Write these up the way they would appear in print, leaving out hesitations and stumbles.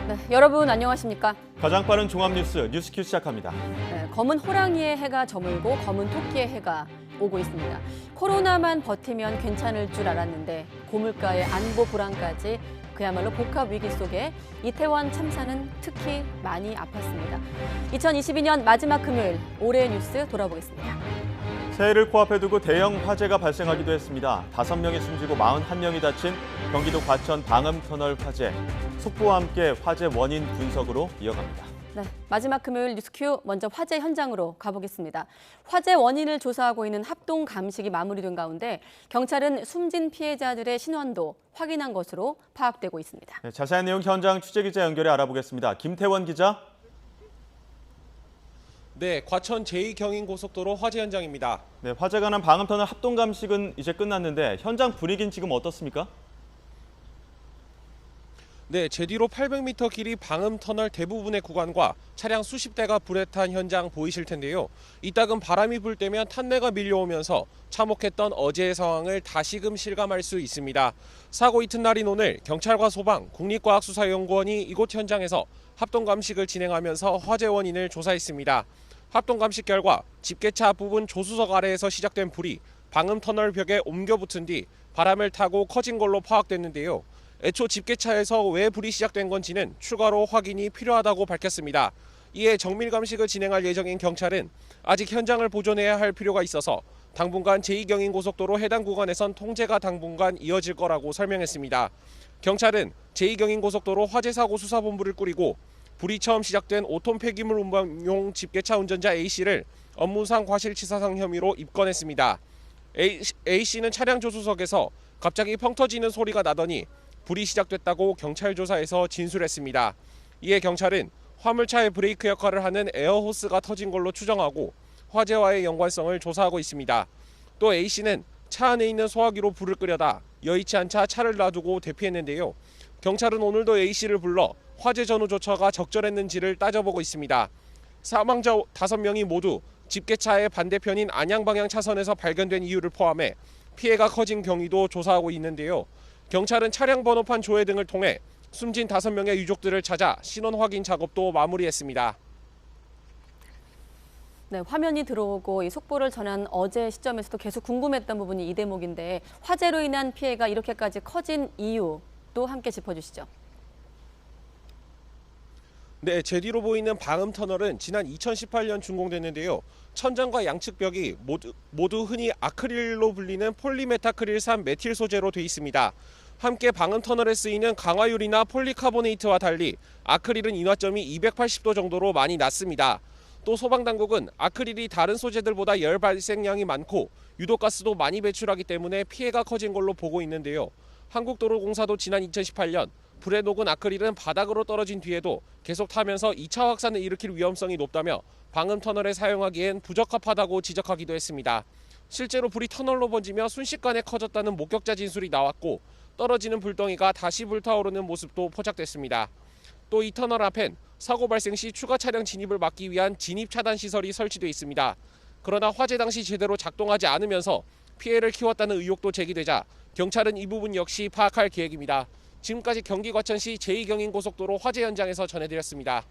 네, 여러분 안녕하십니까? 가장 빠른 종합뉴스 뉴스큐 시작합니다. 네, 검은 호랑이의 해가 저물고 검은 토끼의 해가 오고 있습니다. 코로나만 버티면 괜찮을 줄 알았는데 고물가의 안보 불안까지 그야말로 복합 위기 속에 이태원 참사는 특히 많이 아팠습니다. 2022년 마지막 금요일 올해의 뉴스 돌아보겠습니다. 새해를 코앞에 두고 대형 화재가 발생하기도 했습니다. 5명이 숨지고 41명이 다친 경기도 과천 방음터널 화재. 속보와 함께 화재 원인 분석으로 이어갑니다. 네, 마지막 금요일 뉴스큐 먼저 화재 현장으로 가보겠습니다. 화재 원인을 조사하고 있는 합동 감식이 마무리된 가운데 경찰은 숨진 피해자들의 신원도 확인한 것으로 파악되고 있습니다. 네, 자세한 내용 현장 취재기자 연결해 알아보겠습니다. 김태원 기자. 네, 과천 제2경인고속도로 화재 현장입니다. 네, 화재가 난 방음터널 합동 감식은 이제 끝났는데 현장 분위기는 지금 어떻습니까? 네, 제 뒤로 800m 길이 방음터널 대부분의 구간과 차량 수십 대가 불에 탄 현장 보이실 텐데요. 이따금 바람이 불 때면 탄내가 밀려오면서 참혹했던 어제의 상황을 다시금 실감할 수 있습니다. 사고 이튿날인 오늘 경찰과 소방, 국립과학수사연구원이 이곳 현장에서 합동감식을 진행하면서 화재 원인을 조사했습니다. 합동감식 결과 집게차 앞부분 조수석 아래에서 시작된 불이 방음터널 벽에 옮겨 붙은 뒤 바람을 타고 커진 걸로 파악됐는데요. 애초 집게차에서 왜 불이 시작된 건지는 추가로 확인이 필요하다고 밝혔습니다. 이에 정밀 감식을 진행할 예정인 경찰은 아직 현장을 보존해야 할 필요가 있어서 당분간 제2경인고속도로 해당 구간에선 통제가 당분간 이어질 거라고 설명했습니다. 경찰은 제2경인고속도로 화재사고 수사본부를 꾸리고 불이 처음 시작된 5톤 폐기물 운반용 집게차 운전자 A씨를 업무상 과실치사상 혐의로 입건했습니다. A씨는 차량 조수석에서 갑자기 펑 터지는 소리가 나더니 불이 시작됐다고 경찰 조사에서 진술했습니다. 이에 경찰은 화물차의 브레이크 역할을 하는 에어호스가 터진 걸로 추정하고 화재와의 연관성을 조사하고 있습니다. 또 A씨는 차 안에 있는 소화기로 불을 끄려다 여의치 않자 차를 놔두고 대피했는데요. 경찰은 오늘도 A씨를 불러 화재 전후 조처가 적절했는지를 따져보고 있습니다. 사망자 5명이 모두 집게차의 반대편인 안양방향 차선에서 발견된 이유를 포함해 피해가 커진 경위도 조사하고 있는데요. 경찰은 차량 번호판 조회 등을 통해 숨진 5명의 유족들을 찾아 신원 확인 작업도 마무리했습니다. 네, 화면이 들어오고 이 속보를 전한 어제 시점에서도 계속 궁금했던 부분이 이 대목인데 화재로 인한 피해가 이렇게까지 커진 이유도 함께 짚어주시죠. 네, 제 뒤로 보이는 방음터널은 지난 2018년 준공됐는데요. 천장과 양측 벽이 모두 흔히 아크릴로 불리는 폴리메타크릴산 메틸 소재로 돼 있습니다. 함께 방음터널에 쓰이는 강화유리나 폴리카보네이트와 달리 아크릴은 인화점이 280도 정도로 많이 낮습니다. 또 소방당국은 아크릴이 다른 소재들보다 열 발생량이 많고 유독가스도 많이 배출하기 때문에 피해가 커진 걸로 보고 있는데요. 한국도로공사도 지난 2018년 불에 녹은 아크릴은 바닥으로 떨어진 뒤에도 계속 타면서 2차 확산을 일으킬 위험성이 높다며 방음터널에 사용하기엔 부적합하다고 지적하기도 했습니다. 실제로 불이 터널로 번지며 순식간에 커졌다는 목격자 진술이 나왔고 떨어지는 불덩이가 다시 불타오르는 모습도 포착됐습니다. 또 이 터널 앞엔 사고 발생 시 추가 차량 진입을 막기 위한 진입 차단 시설이 설치돼 있습니다. 그러나 화재 당시 제대로 작동하지 않으면서 피해를 키웠다는 의혹도 제기되자 경찰은 이 부분 역시 파악할 계획입니다. 지금까지 경기 과천시 제2경인고속도로 화재 현장에서 전해드렸습니다.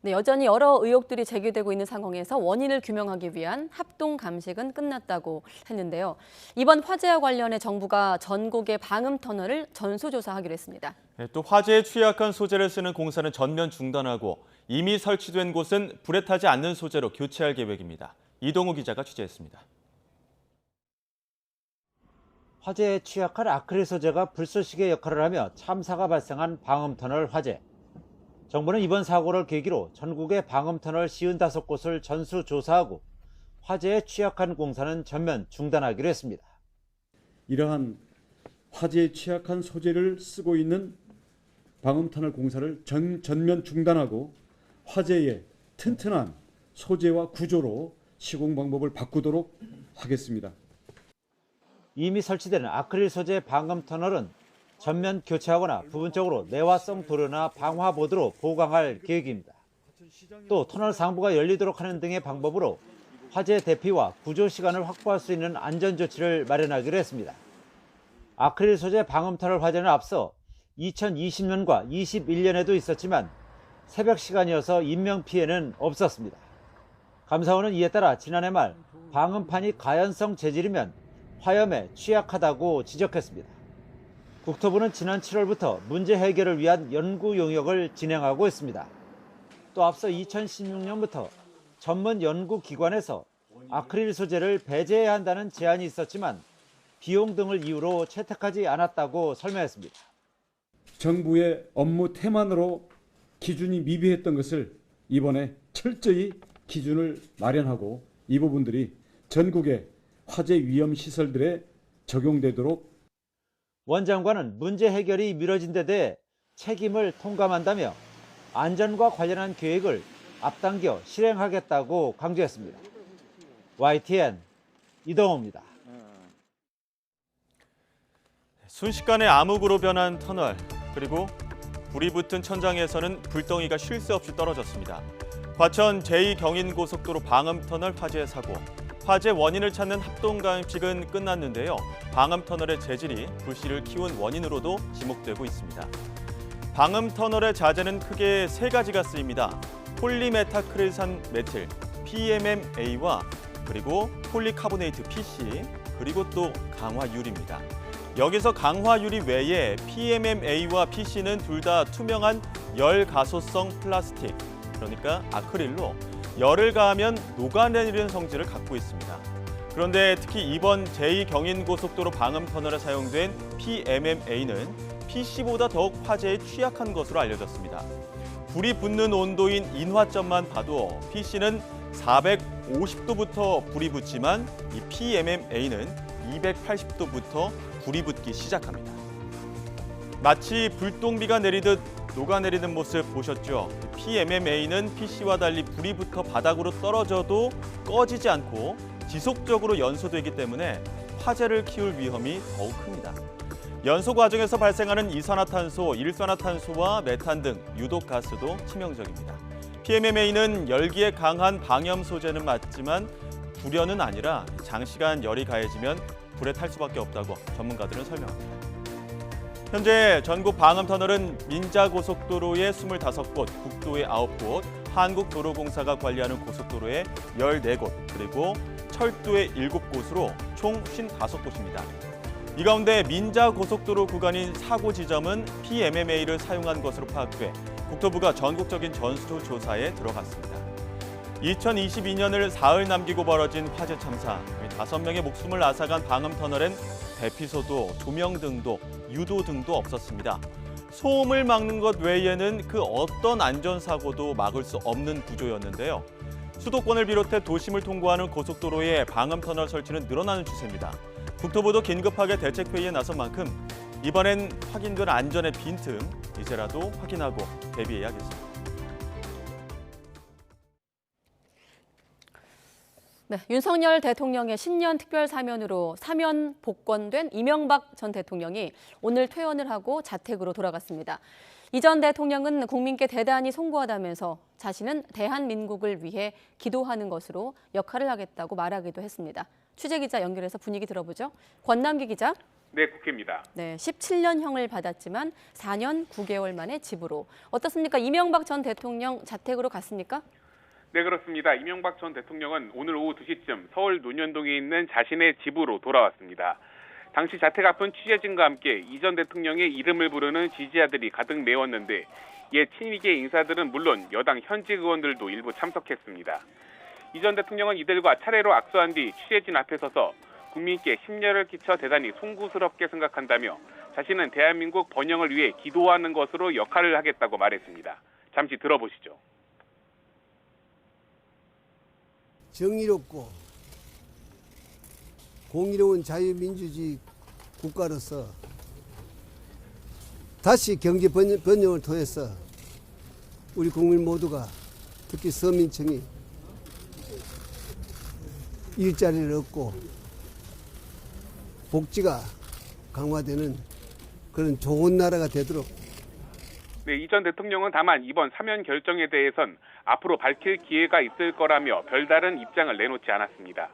네, 여전히 여러 의혹들이 제기되고 있는 상황에서 원인을 규명하기 위한 합동 감식은 끝났다고 했는데요. 이번 화재와 관련해 정부가 전국의 방음터널을 전수조사하기로 했습니다. 네, 또 화재에 취약한 소재를 쓰는 공사는 전면 중단하고 이미 설치된 곳은 불에 타지 않는 소재로 교체할 계획입니다. 이동우 기자가 취재했습니다. 화재에 취약한 아크릴 소재가 불쏘시개 역할을 하며 참사가 발생한 방음터널 화재. 정부는 이번 사고를 계기로 전국의 방음터널 55곳을 전수조사하고 화재에 취약한 공사는 전면 중단하기로 했습니다. 이러한 화재에 취약한 소재를 쓰고 있는 방음터널 공사를 전면 중단하고 화재에 튼튼한 소재와 구조로 시공 방법을 바꾸도록 하겠습니다. 이미 설치된 아크릴 소재 방음터널은 전면 교체하거나 부분적으로 내화성 도료나 방화보드로 보강할 계획입니다. 또 터널 상부가 열리도록 하는 등의 방법으로 화재 대피와 구조 시간을 확보할 수 있는 안전조치를 마련하기로 했습니다. 아크릴 소재 방음터널 화재는 앞서 2020년과 21년에도 있었지만 새벽 시간이어서 인명피해는 없었습니다. 감사원은 이에 따라 지난해 말 방음판이 가연성 재질이면 화염에 취약하다고 지적했습니다. 국토부는 지난 7월부터 문제 해결을 위한 연구 용역을 진행하고 있습니다. 또 앞서 2016년부터 전문 연구기관에서 아크릴 소재를 배제해야 한다는 제안이 있었지만 비용 등을 이유로 채택하지 않았다고 설명했습니다. 정부의 업무 태만으로 기준이 미비했던 것을 이번에 철저히 기준을 마련하고 이 부분들이 전국의 화재 위험 시설들에 적용되도록. 원 장관은 문제 해결이 미뤄진 데 대해 책임을 통감한다며 안전과 관련한 계획을 앞당겨 실행하겠다고 강조했습니다. YTN 이동호입니다. 순식간에 암흑으로 변한 터널, 그리고 불이 붙은 천장에서는 불덩이가 쉴 새 없이 떨어졌습니다. 과천 제2경인고속도로 방음터널 화재 사고. 화재 원인을 찾는 합동감식은 끝났는데요. 방음터널의 재질이 불씨를 키운 원인으로도 지목되고 있습니다. 방음터널의 자재는 크게 세 가지가 쓰입니다. 폴리메타크릴산 메틸, PMMA와 그리고 폴리카보네이트 PC, 그리고 또 강화유리입니다. 여기서 강화유리 외에 PMMA와 PC는 둘 다 투명한 열가소성 플라스틱, 그러니까 아크릴로 열을 가하면 녹아내리는 성질을 갖고 있습니다. 그런데 특히 이번 제2경인고속도로 방음터널에 사용된 PMMA는 PC보다 더욱 화재에 취약한 것으로 알려졌습니다. 불이 붙는 온도인 인화점만 봐도 PC는 450도부터 불이 붙지만 이 PMMA는 280도부터 불이 붙기 시작합니다. 마치 불똥비가 내리듯 녹아내리는 모습 보셨죠? PMMA는 PC와 달리 불이 붙어 바닥으로 떨어져도 꺼지지 않고 지속적으로 연소되기 때문에 화재를 키울 위험이 더욱 큽니다. 연소 과정에서 발생하는 이산화탄소, 일산화탄소와 메탄 등 유독가스도 치명적입니다. PMMA는 열기에 강한 방염 소재는 맞지만 불연은 아니라 장시간 열이 가해지면 불에 탈 수밖에 없다고 전문가들은 설명합니다. 현재 전국 방음터널은 민자고속도로의 25곳, 국도의 9곳, 한국도로공사가 관리하는 고속도로의 14곳, 그리고 철도의 7곳으로 총 55곳입니다. 이 가운데 민자고속도로 구간인 사고 지점은 PMMA를 사용한 것으로 파악돼 국토부가 전국적인 전수조사에 들어갔습니다. 2022년을 사흘 남기고 벌어진 화재 참사, 5명의 목숨을 앗아간 방음터널엔 대피소도, 조명등도, 유도등도 없었습니다. 소음을 막는 것 외에는 그 어떤 안전사고도 막을 수 없는 구조였는데요. 수도권을 비롯해 도심을 통과하는 고속도로에 방음터널 설치는 늘어나는 추세입니다. 국토부도 긴급하게 대책회의에 나선 만큼 이번엔 확인된 안전의 빈틈 이제라도 확인하고 대비해야겠습니다. 네, 윤석열 대통령의 신년 특별 사면으로 사면 복권된 이명박 전 대통령이 오늘 퇴원을 하고 자택으로 돌아갔습니다. 이 전 대통령은 국민께 대단히 송구하다면서 자신은 대한민국을 위해 기도하는 것으로 역할을 하겠다고 말하기도 했습니다. 취재기자 연결해서 분위기 들어보죠. 권남기 기자. 네, 국회입니다. 네, 17년형을 받았지만 4년 9개월 만에 집으로. 어떻습니까? 이명박 전 대통령 자택으로 갔습니까? 네, 그렇습니다. 이명박 전 대통령은 오늘 오후 2시쯤 서울 논현동에 있는 자신의 집으로 돌아왔습니다. 당시 자택 앞은 취재진과 함께 이 전 대통령의 이름을 부르는 지지자들이 가득 메웠는데 이에 친이계 인사들은 물론 여당 현직 의원들도 일부 참석했습니다. 이 전 대통령은 이들과 차례로 악수한 뒤 취재진 앞에 서서 국민께 심려를 끼쳐 대단히 송구스럽게 생각한다며 자신은 대한민국 번영을 위해 기도하는 것으로 역할을 하겠다고 말했습니다. 잠시 들어보시죠. 정의롭고 공의로운 자유민주주의 국가로서 다시 경제 번영을 통해서 우리 국민 모두가 특히 서민층이 일자리를 얻고 복지가 강화되는 그런 좋은 나라가 되도록. 네, 이 전 대통령은 다만 이번 사면 결정에 대해선 앞으로 밝힐 기회가 있을 거라며 별다른 입장을 내놓지 않았습니다.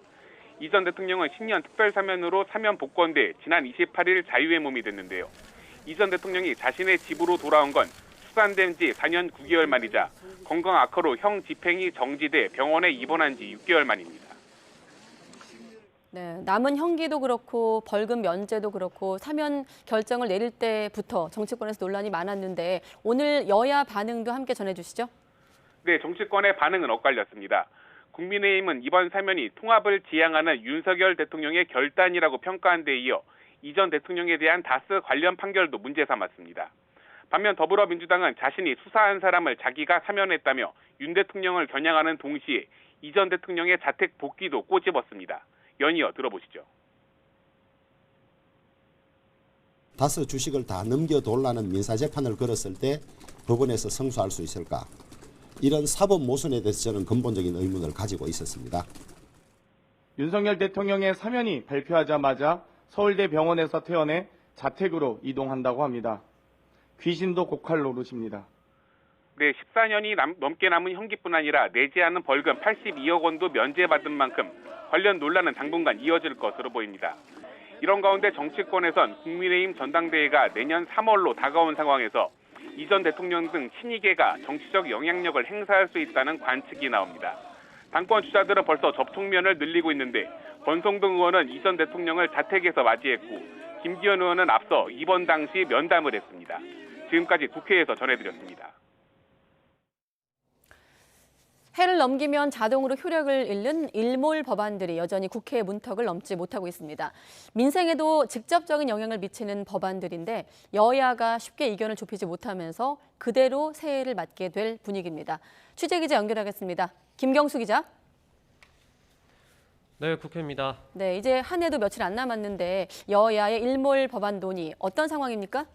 이 전 대통령은 신년 특별사면으로 사면 복권돼 지난 28일 자유의 몸이 됐는데요. 이 전 대통령이 자신의 집으로 돌아온 건 수감된 지 4년 9개월 만이자 건강 악화로 형 집행이 정지돼 병원에 입원한 지 6개월 만입니다. 네, 남은 형기도 그렇고 벌금 면제도 그렇고 사면 결정을 내릴 때부터 정치권에서 논란이 많았는데 오늘 여야 반응도 함께 전해주시죠. 네, 정치권의 반응은 엇갈렸습니다. 국민의힘은 이번 사면이 통합을 지향하는 윤석열 대통령의 결단이라고 평가한 데 이어 이 전 대통령에 대한 다스 관련 판결도 문제 삼았습니다. 반면 더불어민주당은 자신이 수사한 사람을 자기가 사면했다며 윤 대통령을 겨냥하는 동시에 이 전 대통령의 자택 복귀도 꼬집었습니다. 연이어 들어보시죠. 다스 주식을 다 넘겨돌라는 민사재판을 걸었을 때 법원에서 승소할 수 있을까? 이런 사법 모순에 대해서 저는 근본적인 의문을 가지고 있었습니다. 윤석열 대통령의 사면이 발표하자마자 서울대 병원에서 퇴원해 자택으로 이동한다고 합니다. 귀신도 고칼 노릇입니다. 네, 14년이 넘게 남은 형기뿐 아니라 내지 않은 벌금 82억 원도 면제받은 만큼 관련 논란은 당분간 이어질 것으로 보입니다. 이런 가운데 정치권에선 국민의힘 전당대회가 내년 3월로 다가온 상황에서 이 전 대통령 등 친이계가 정치적 영향력을 행사할 수 있다는 관측이 나옵니다. 당권 주자들은 벌써 접촉면을 늘리고 있는데 권성동 의원은 이 전 대통령을 자택에서 맞이했고 김기현 의원은 앞서 입원 당시 면담을 했습니다. 지금까지 국회에서 전해드렸습니다. 해를 넘기면 자동으로 효력을 잃는 일몰 법안들이 여전히 국회의 문턱을 넘지 못하고 있습니다. 민생에도 직접적인 영향을 미치는 법안들인데 여야가 쉽게 이견을 좁히지 못하면서 그대로 새해를 맞게 될 분위기입니다. 취재기자 연결하겠습니다. 김경수 기자. 네, 국회입니다. 네, 이제 한 해도 며칠 안 남았는데 여야의 일몰 법안 논의 어떤 상황입니까?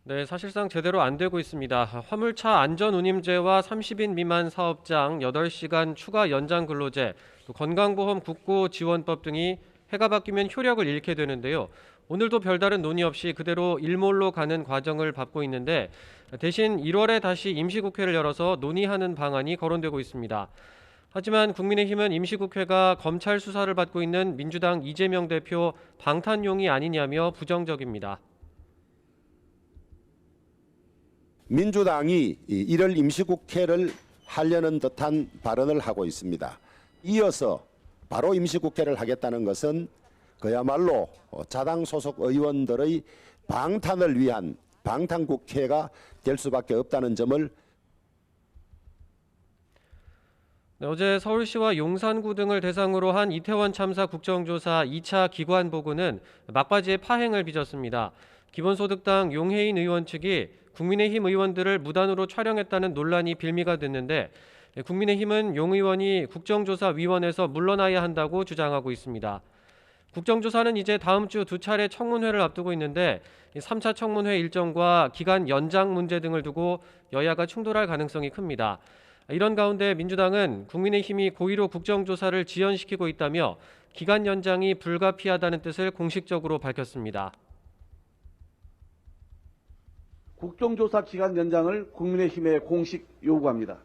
네, 사실상 제대로 안 되고 있습니다. 화물차 안전운임제와 30인 미만 사업장 8시간 추가 연장 근로제, 또 건강보험 국고지원법 등이 해가 바뀌면 효력을 잃게 되는데요. 오늘도 별다른 논의 없이 그대로 일몰로 가는 과정을 밟고 있는데 대신 1월에 다시 임시국회를 열어서 논의하는 방안이 거론되고 있습니다. 하지만 국민의힘은 임시국회가 검찰 수사를 받고 있는 민주당 이재명 대표 방탄용이 아니냐며 부정적입니다. 민주당이 1월 임시국회를 하려는 듯한 발언을 하고 있습니다. 이어서 바로 임시국회를 하겠다는 것은 그야말로 자당 소속 의원들의 방탄을 위한 방탄국회가 될 수밖에 없다는 점을 네, 어제 서울시와 용산구 등을 대상으로 한 이태원 참사 국정조사 2차 기관 보고는 막바지에 파행을 빚었습니다. 기본소득당 용해인 의원 측이 국민의힘 의원들을 무단으로 촬영했다는 논란이 빌미가 됐는데 국민의힘은 용 의원이 국정조사위원회에서 물러나야 한다고 주장하고 있습니다. 국정조사는 이제 다음 주 2차례 청문회를 앞두고 있는데 3차 청문회 일정과 기간 연장 문제 등을 두고 여야가 충돌할 가능성이 큽니다. 이런 가운데 민주당은 국민의힘이 고의로 국정조사를 지연시키고 있다며 기간 연장이 불가피하다는 뜻을 공식적으로 밝혔습니다. 국정조사 기간 연장을 국민의힘에 공식 요구합니다.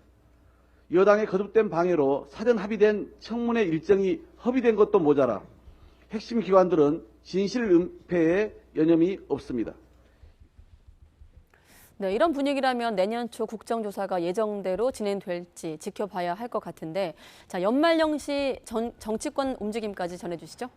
여당의 거듭된 방해로 사전 합의된 청문회 일정이 허비된 것도 모자라 핵심 기관들은 진실 은폐에 여념이 없습니다. 네, 이런 분위기라면 내년 초 국정조사가 예정대로 진행될지 지켜봐야 할 것 같은데, 자, 연말연시 정치권 움직임까지 전해주시죠.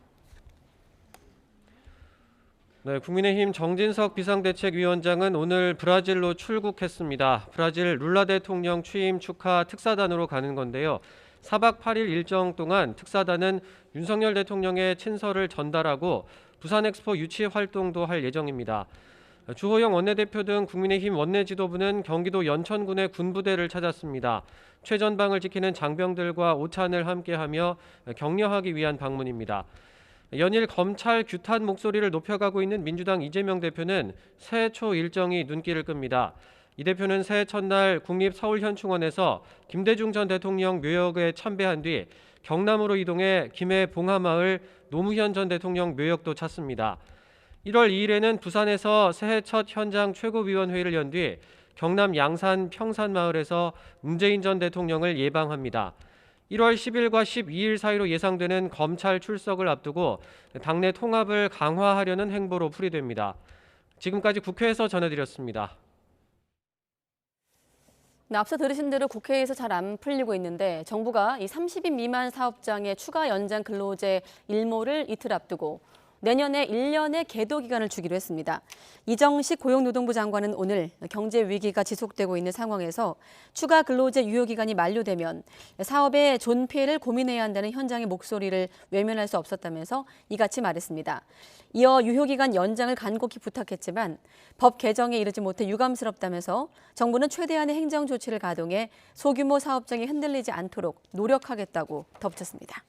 네, 국민의힘 정진석 비상대책위원장은 오늘 브라질로 출국했습니다. 브라질 룰라 대통령 취임 축하 특사단으로 가는 건데요. 4박 8일 일정 동안 특사단은 윤석열 대통령의 친서를 전달하고 부산 엑스포 유치 활동도 할 예정입니다. 주호영 원내대표 등 국민의힘 원내 지도부는 경기도 연천군의 군부대를 찾았습니다. 최전방을 지키는 장병들과 오찬을 함께하며 격려하기 위한 방문입니다. 연일 검찰 규탄 목소리를 높여가고 있는 민주당 이재명 대표는 새해 초 일정이 눈길을 끕니다. 이 대표는 새해 첫날 국립서울현충원에서 김대중 전 대통령 묘역에 참배한 뒤 경남으로 이동해 김해 봉하마을 노무현 전 대통령 묘역도 찾습니다. 1월 2일에는 부산에서 새해 첫 현장 최고위원회의를 연 뒤 경남 양산 평산마을에서 문재인 전 대통령을 예방합니다. 1월 10일과 12일 사이로 예상되는 검찰 출석을 앞두고 당내 통합을 강화하려는 행보로 풀이됩니다. 지금까지 국회에서 전해드렸습니다. 네, 앞서 들으신 대로 국회에서 잘 안 풀리고 있는데 정부가 이 30인 미만 사업장의 추가 연장 근로제 일모를 이틀 앞두고 내년에 1년의 계도 기간을 주기로 했습니다. 이정식 고용노동부 장관은 오늘 경제 위기가 지속되고 있는 상황에서 추가 근로제 유효 기간이 만료되면 사업의 존폐를 고민해야 한다는 현장의 목소리를 외면할 수 없었다면서 이같이 말했습니다. 이어 유효 기간 연장을 간곡히 부탁했지만 법 개정에 이르지 못해 유감스럽다면서 정부는 최대한의 행정 조치를 가동해 소규모 사업장이 흔들리지 않도록 노력하겠다고 덧붙였습니다.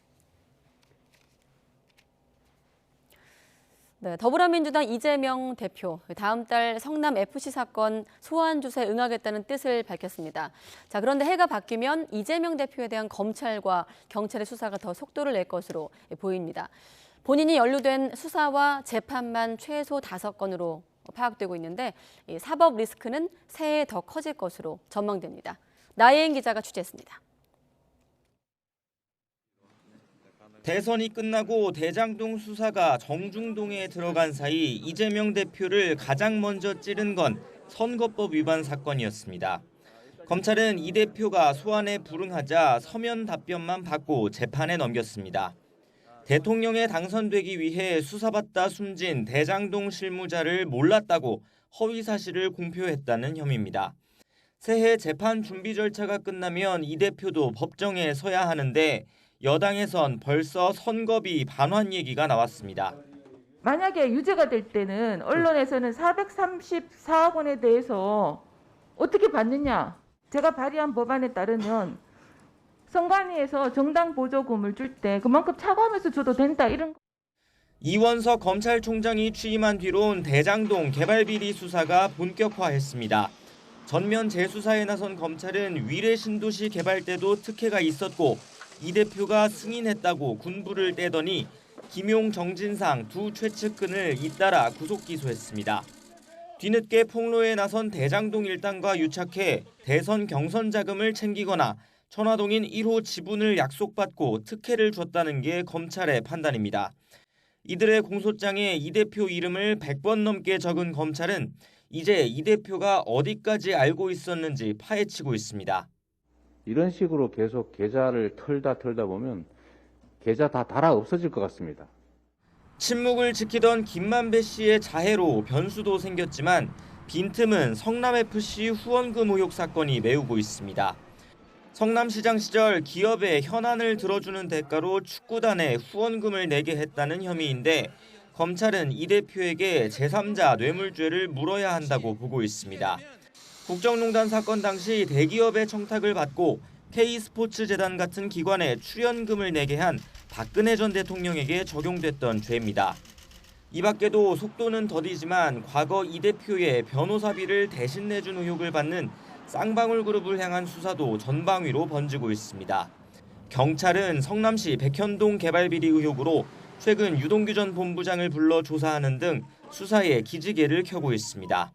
네, 더불어민주당 이재명 대표, 다음 달 성남FC 사건 소환 조사에 응하겠다는 뜻을 밝혔습니다. 자, 그런데 해가 바뀌면 이재명 대표에 대한 검찰과 경찰의 수사가 더 속도를 낼 것으로 보입니다. 본인이 연루된 수사와 재판만 최소 5건으로 파악되고 있는데 사법 리스크는 새해 더 커질 것으로 전망됩니다. 나혜인 기자가 취재했습니다. 대선이 끝나고 대장동 수사가 정중동에 들어간 사이 이재명 대표를 가장 먼저 찌른 건 선거법 위반 사건이었습니다. 검찰은 이 대표가 소환에 불응하자 서면 답변만 받고 재판에 넘겼습니다. 대통령에 당선되기 위해 수사받다 숨진 대장동 실무자를 몰랐다고 허위 사실을 공표했다는 혐의입니다. 새해 재판 준비 절차가 끝나면 이 대표도 법정에 서야 하는데 여당에선 벌써 선거비 반환 얘기가 나왔습니다. 만약에 유죄가 될 때는 언론에서는 434억 원에 대해서 어떻게 받느냐. 제가 발의한 법안에 따르면 선관위에서 정당 보조금을 줄 때 그만큼 차감해서 줘도 된다. 이런. 이원석 검찰총장이 취임한 뒤론 대장동 개발 비리 수사가 본격화했습니다. 전면 재수사에 나선 검찰은 위례 신도시 개발 때도 특혜가 있었고 이 대표가 승인했다고 군부를 떼더니 김용, 정진상 두 최측근을 잇따라 구속 기소했습니다. 뒤늦게 폭로에 나선 대장동 일당과 유착해 대선 경선 자금을 챙기거나 천화동인 1호 지분을 약속받고 특혜를 줬다는 게 검찰의 판단입니다. 이들의 공소장에 이 대표 이름을 100번 넘게 적은 검찰은 이제 이 대표가 어디까지 알고 있었는지 파헤치고 있습니다. 이런 식으로 계속 계좌를 털다 보면 계좌 다 달아 없어질 것 같습니다. 침묵을 지키던 김만배 씨의 자해로 변수도 생겼지만 빈틈은 성남FC 후원금 의혹 사건이 메우고 있습니다. 성남시장 시절 기업의 현안을 들어주는 대가로 축구단에 후원금을 내게 했다는 혐의인데 검찰은 이 대표에게 제3자 뇌물죄를 물어야 한다고 보고 있습니다. 국정농단 사건 당시 대기업의 청탁을 받고 K스포츠재단 같은 기관에 출연금을 내게 한 박근혜 전 대통령에게 적용됐던 죄입니다. 이 밖에도 속도는 더디지만 과거 이 대표의 변호사비를 대신 내준 의혹을 받는 쌍방울 그룹을 향한 수사도 전방위로 번지고 있습니다. 경찰은 성남시 백현동 개발 비리 의혹으로 최근 유동규 전 본부장을 불러 조사하는 등 수사에 기지개를 켜고 있습니다.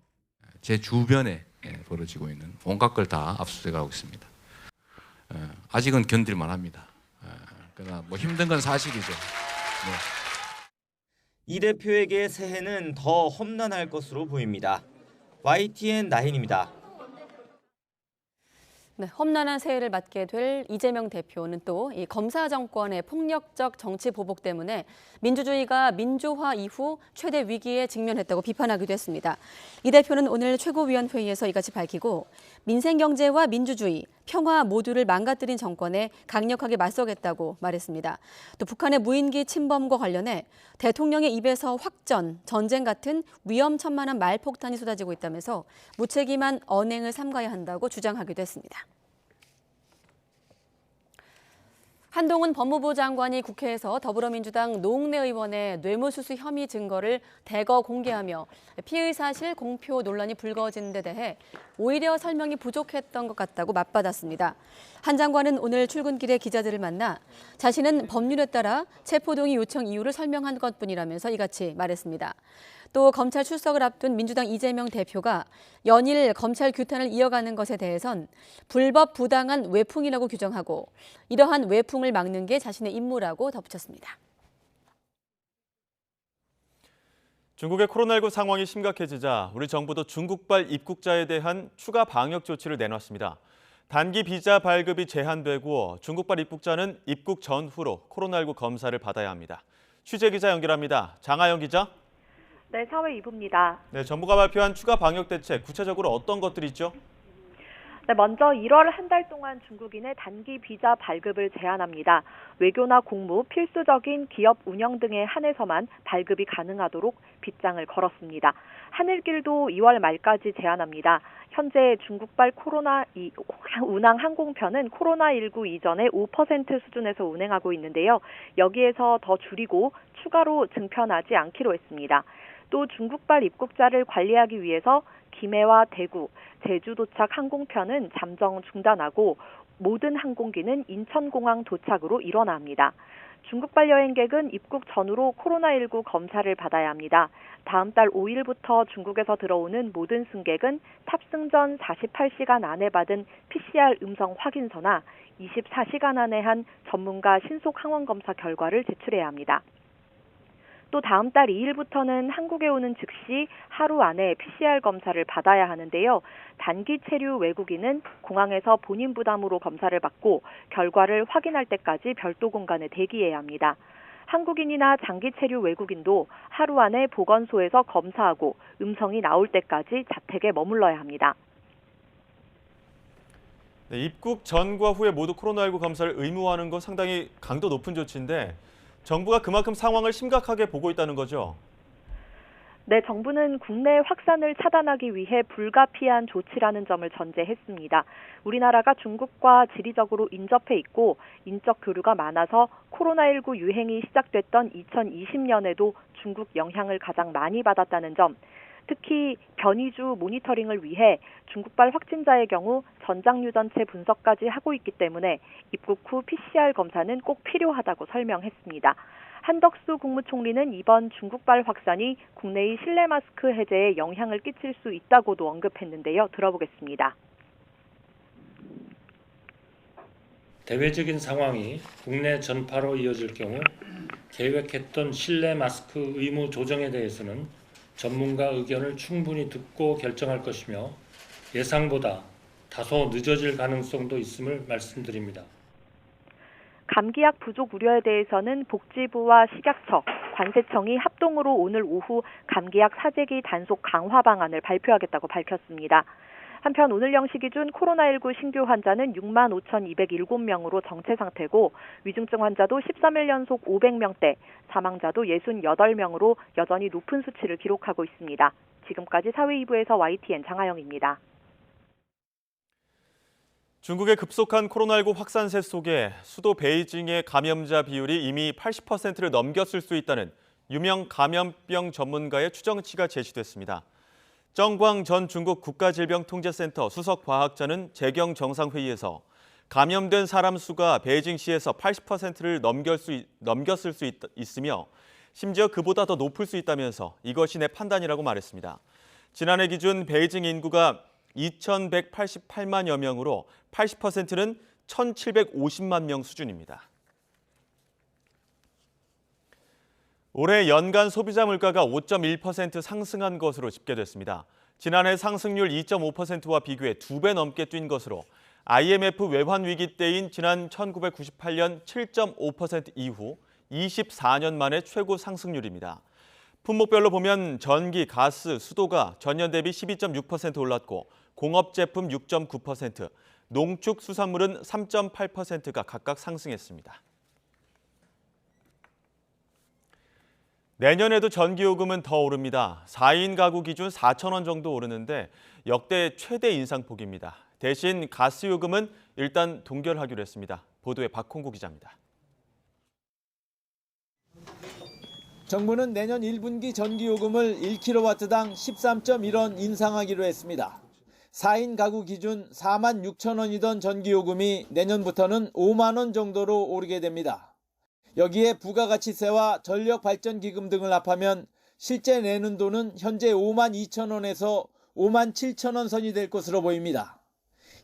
제 주변에 벌어지고 있는 온갖 걸 다 압수수색하고 있습니다. 아직은 견딜만 합니다. 그러나 뭐 힘든 건 사실이죠. 네. 이 대표에게 새해는 더 험난할 것으로 보입니다. YTN 나인입니다. 네, 험난한 새해를 맞게 될 이재명 대표는 또 이 검사 정권의 폭력적 정치 보복 때문에 민주주의가 민주화 이후 최대 위기에 직면했다고 비판하기도 했습니다. 이 대표는 오늘 최고위원회의에서 이같이 밝히고 민생경제와 민주주의, 평화 모두를 망가뜨린 정권에 강력하게 맞서겠다고 말했습니다. 또 북한의 무인기 침범과 관련해 대통령의 입에서 확전, 전쟁 같은 위험천만한 말폭탄이 쏟아지고 있다면서 무책임한 언행을 삼가야 한다고 주장하기도 했습니다. 한동훈 법무부 장관이 국회에서 더불어민주당 노웅래 의원의 뇌물수수 혐의 증거를 대거 공개하며 피의 사실 공표 논란이 불거진 데 대해 오히려 설명이 부족했던 것 같다고 맞받았습니다. 한 장관은 오늘 출근길에 기자들을 만나 자신은 법률에 따라 체포동의 요청 이유를 설명한 것뿐이라면서 이같이 말했습니다. 또 검찰 출석을 앞둔 민주당 이재명 대표가 연일 검찰 규탄을 이어가는 것에 대해선 불법 부당한 외풍이라고 규정하고 이러한 외풍을 막는 게 자신의 임무라고 덧붙였습니다. 중국의 코로나19 상황이 심각해지자 우리 정부도 중국발 입국자에 대한 추가 방역 조치를 내놨습니다. 단기 비자 발급이 제한되고 중국발 입국자는 입국 전후로 코로나19 검사를 받아야 합니다. 취재 기자 연결합니다. 장하영 기자. 네, 사회 2부입니다. 네, 정부가 발표한 추가 방역 대책, 구체적으로 어떤 것들이 있죠? 네, 먼저 1월 한 달 동안 중국인의 단기 비자 발급을 제한합니다. 외교나 공무, 필수적인 기업 운영 등에 한해서만 발급이 가능하도록 빗장을 걸었습니다. 하늘길도 2월 말까지 제한합니다. 현재 중국발 운항 항공편은 코로나19 이전의 5% 수준에서 운행하고 있는데요. 여기에서 더 줄이고 추가로 증편하지 않기로 했습니다. 또 중국발 입국자를 관리하기 위해서 김해와 대구, 제주 도착 항공편은 잠정 중단하고 모든 항공기는 인천공항 도착으로 일어나 합니다. 중국발 여행객은 입국 전후로 코로나19 검사를 받아야 합니다. 다음 달 5일부터 중국에서 들어오는 모든 승객은 탑승 전 48시간 안에 받은 PCR 음성 확인서나 24시간 안에 한 전문가 신속 항원 검사 결과를 제출해야 합니다. 또 다음 달 2일부터는 한국에 오는 즉시 하루 안에 PCR 검사를 받아야 하는데요. 단기 체류 외국인은 공항에서 본인 부담으로 검사를 받고 결과를 확인할 때까지 별도 공간에 대기해야 합니다. 한국인이나 장기 체류 외국인도 하루 안에 보건소에서 검사하고 음성이 나올 때까지 자택에 머물러야 합니다. 네, 입국 전과 후에 모두 코로나19 검사를 의무화하는 건 상당히 강도 높은 조치인데 정부가 그만큼 상황을 심각하게 보고 있다는 거죠? 네, 정부는 국내 확산을 차단하기 위해 불가피한 조치라는 점을 전제했습니다. 우리나라가 중국과 지리적으로 인접해 있고 인적 교류가 많아서 코로나19 유행이 시작됐던 2020년에도 중국 영향을 가장 많이 받았다는 점, 특히 변이주 모니터링을 위해 중국발 확진자의 경우 전장유전체 분석까지 하고 있기 때문에 입국 후 PCR 검사는 꼭 필요하다고 설명했습니다. 한덕수 국무총리는 이번 중국발 확산이 국내의 실내 마스크 해제에 영향을 끼칠 수 있다고도 언급했는데요. 들어보겠습니다. 대외적인 상황이 국내 전파로 이어질 경우 계획했던 실내 마스크 의무 조정에 대해서는 전문가 의견을 충분히 듣고 결정할 것이며 예상보다 다소 늦어질 가능성도 있음을 말씀드립니다. 감기약 부족 우려에 대해서는 복지부와 식약처, 관세청이 합동으로 오늘 오후 감기약 사재기 단속 강화 방안을 발표하겠다고 밝혔습니다. 한편 오늘 0시 기준 코로나19 신규 환자는 65,207명으로 정체 상태고 위중증 환자도 13일 연속 500명대, 사망자도 68명으로 여전히 높은 수치를 기록하고 있습니다. 지금까지 사회 2부에서 YTN 장하영입니다. 중국의 급속한 코로나19 확산세 속에 수도 베이징의 감염자 비율이 이미 80%를 넘겼을 수 있다는 유명 감염병 전문가의 추정치가 제시됐습니다. 정광 전 중국 국가질병통제센터 수석 과학자는 재경 정상회의에서 감염된 사람 수가 베이징시에서 80%를 넘겼을 수 있으며 심지어 그보다 더 높을 수 있다면서 이것이 내 판단이라고 말했습니다. 지난해 기준 베이징 인구가 2,188만여 명으로 80%는 1,750만 명 수준입니다. 올해 연간 소비자 물가가 5.1% 상승한 것으로 집계됐습니다. 지난해 상승률 2.5%와 비교해 2배 넘게 뛴 것으로 IMF 외환 위기 때인 지난 1998년 7.5% 이후 24년 만에 최고 상승률입니다. 품목별로 보면 전기, 가스, 수도가 전년 대비 12.6% 올랐고 공업제품 6.9%, 농축수산물은 3.8%가 각각 상승했습니다. 내년에도 전기요금은 더 오릅니다. 4인 가구 기준 4,000원 정도 오르는데 역대 최대 인상폭입니다. 대신 가스요금은 일단 동결하기로 했습니다. 보도에 박홍구 기자입니다. 정부는 내년 1분기 전기요금을 1kW당 13.1원 인상하기로 했습니다. 4인 가구 기준 4만 6천 원이던 전기요금이 내년부터는 5만 원 정도로 오르게 됩니다. 여기에 부가가치세와 전력발전기금 등을 합하면 실제 내는 돈은 현재 5만 2천 원에서 5만 7천 원 선이 될 것으로 보입니다.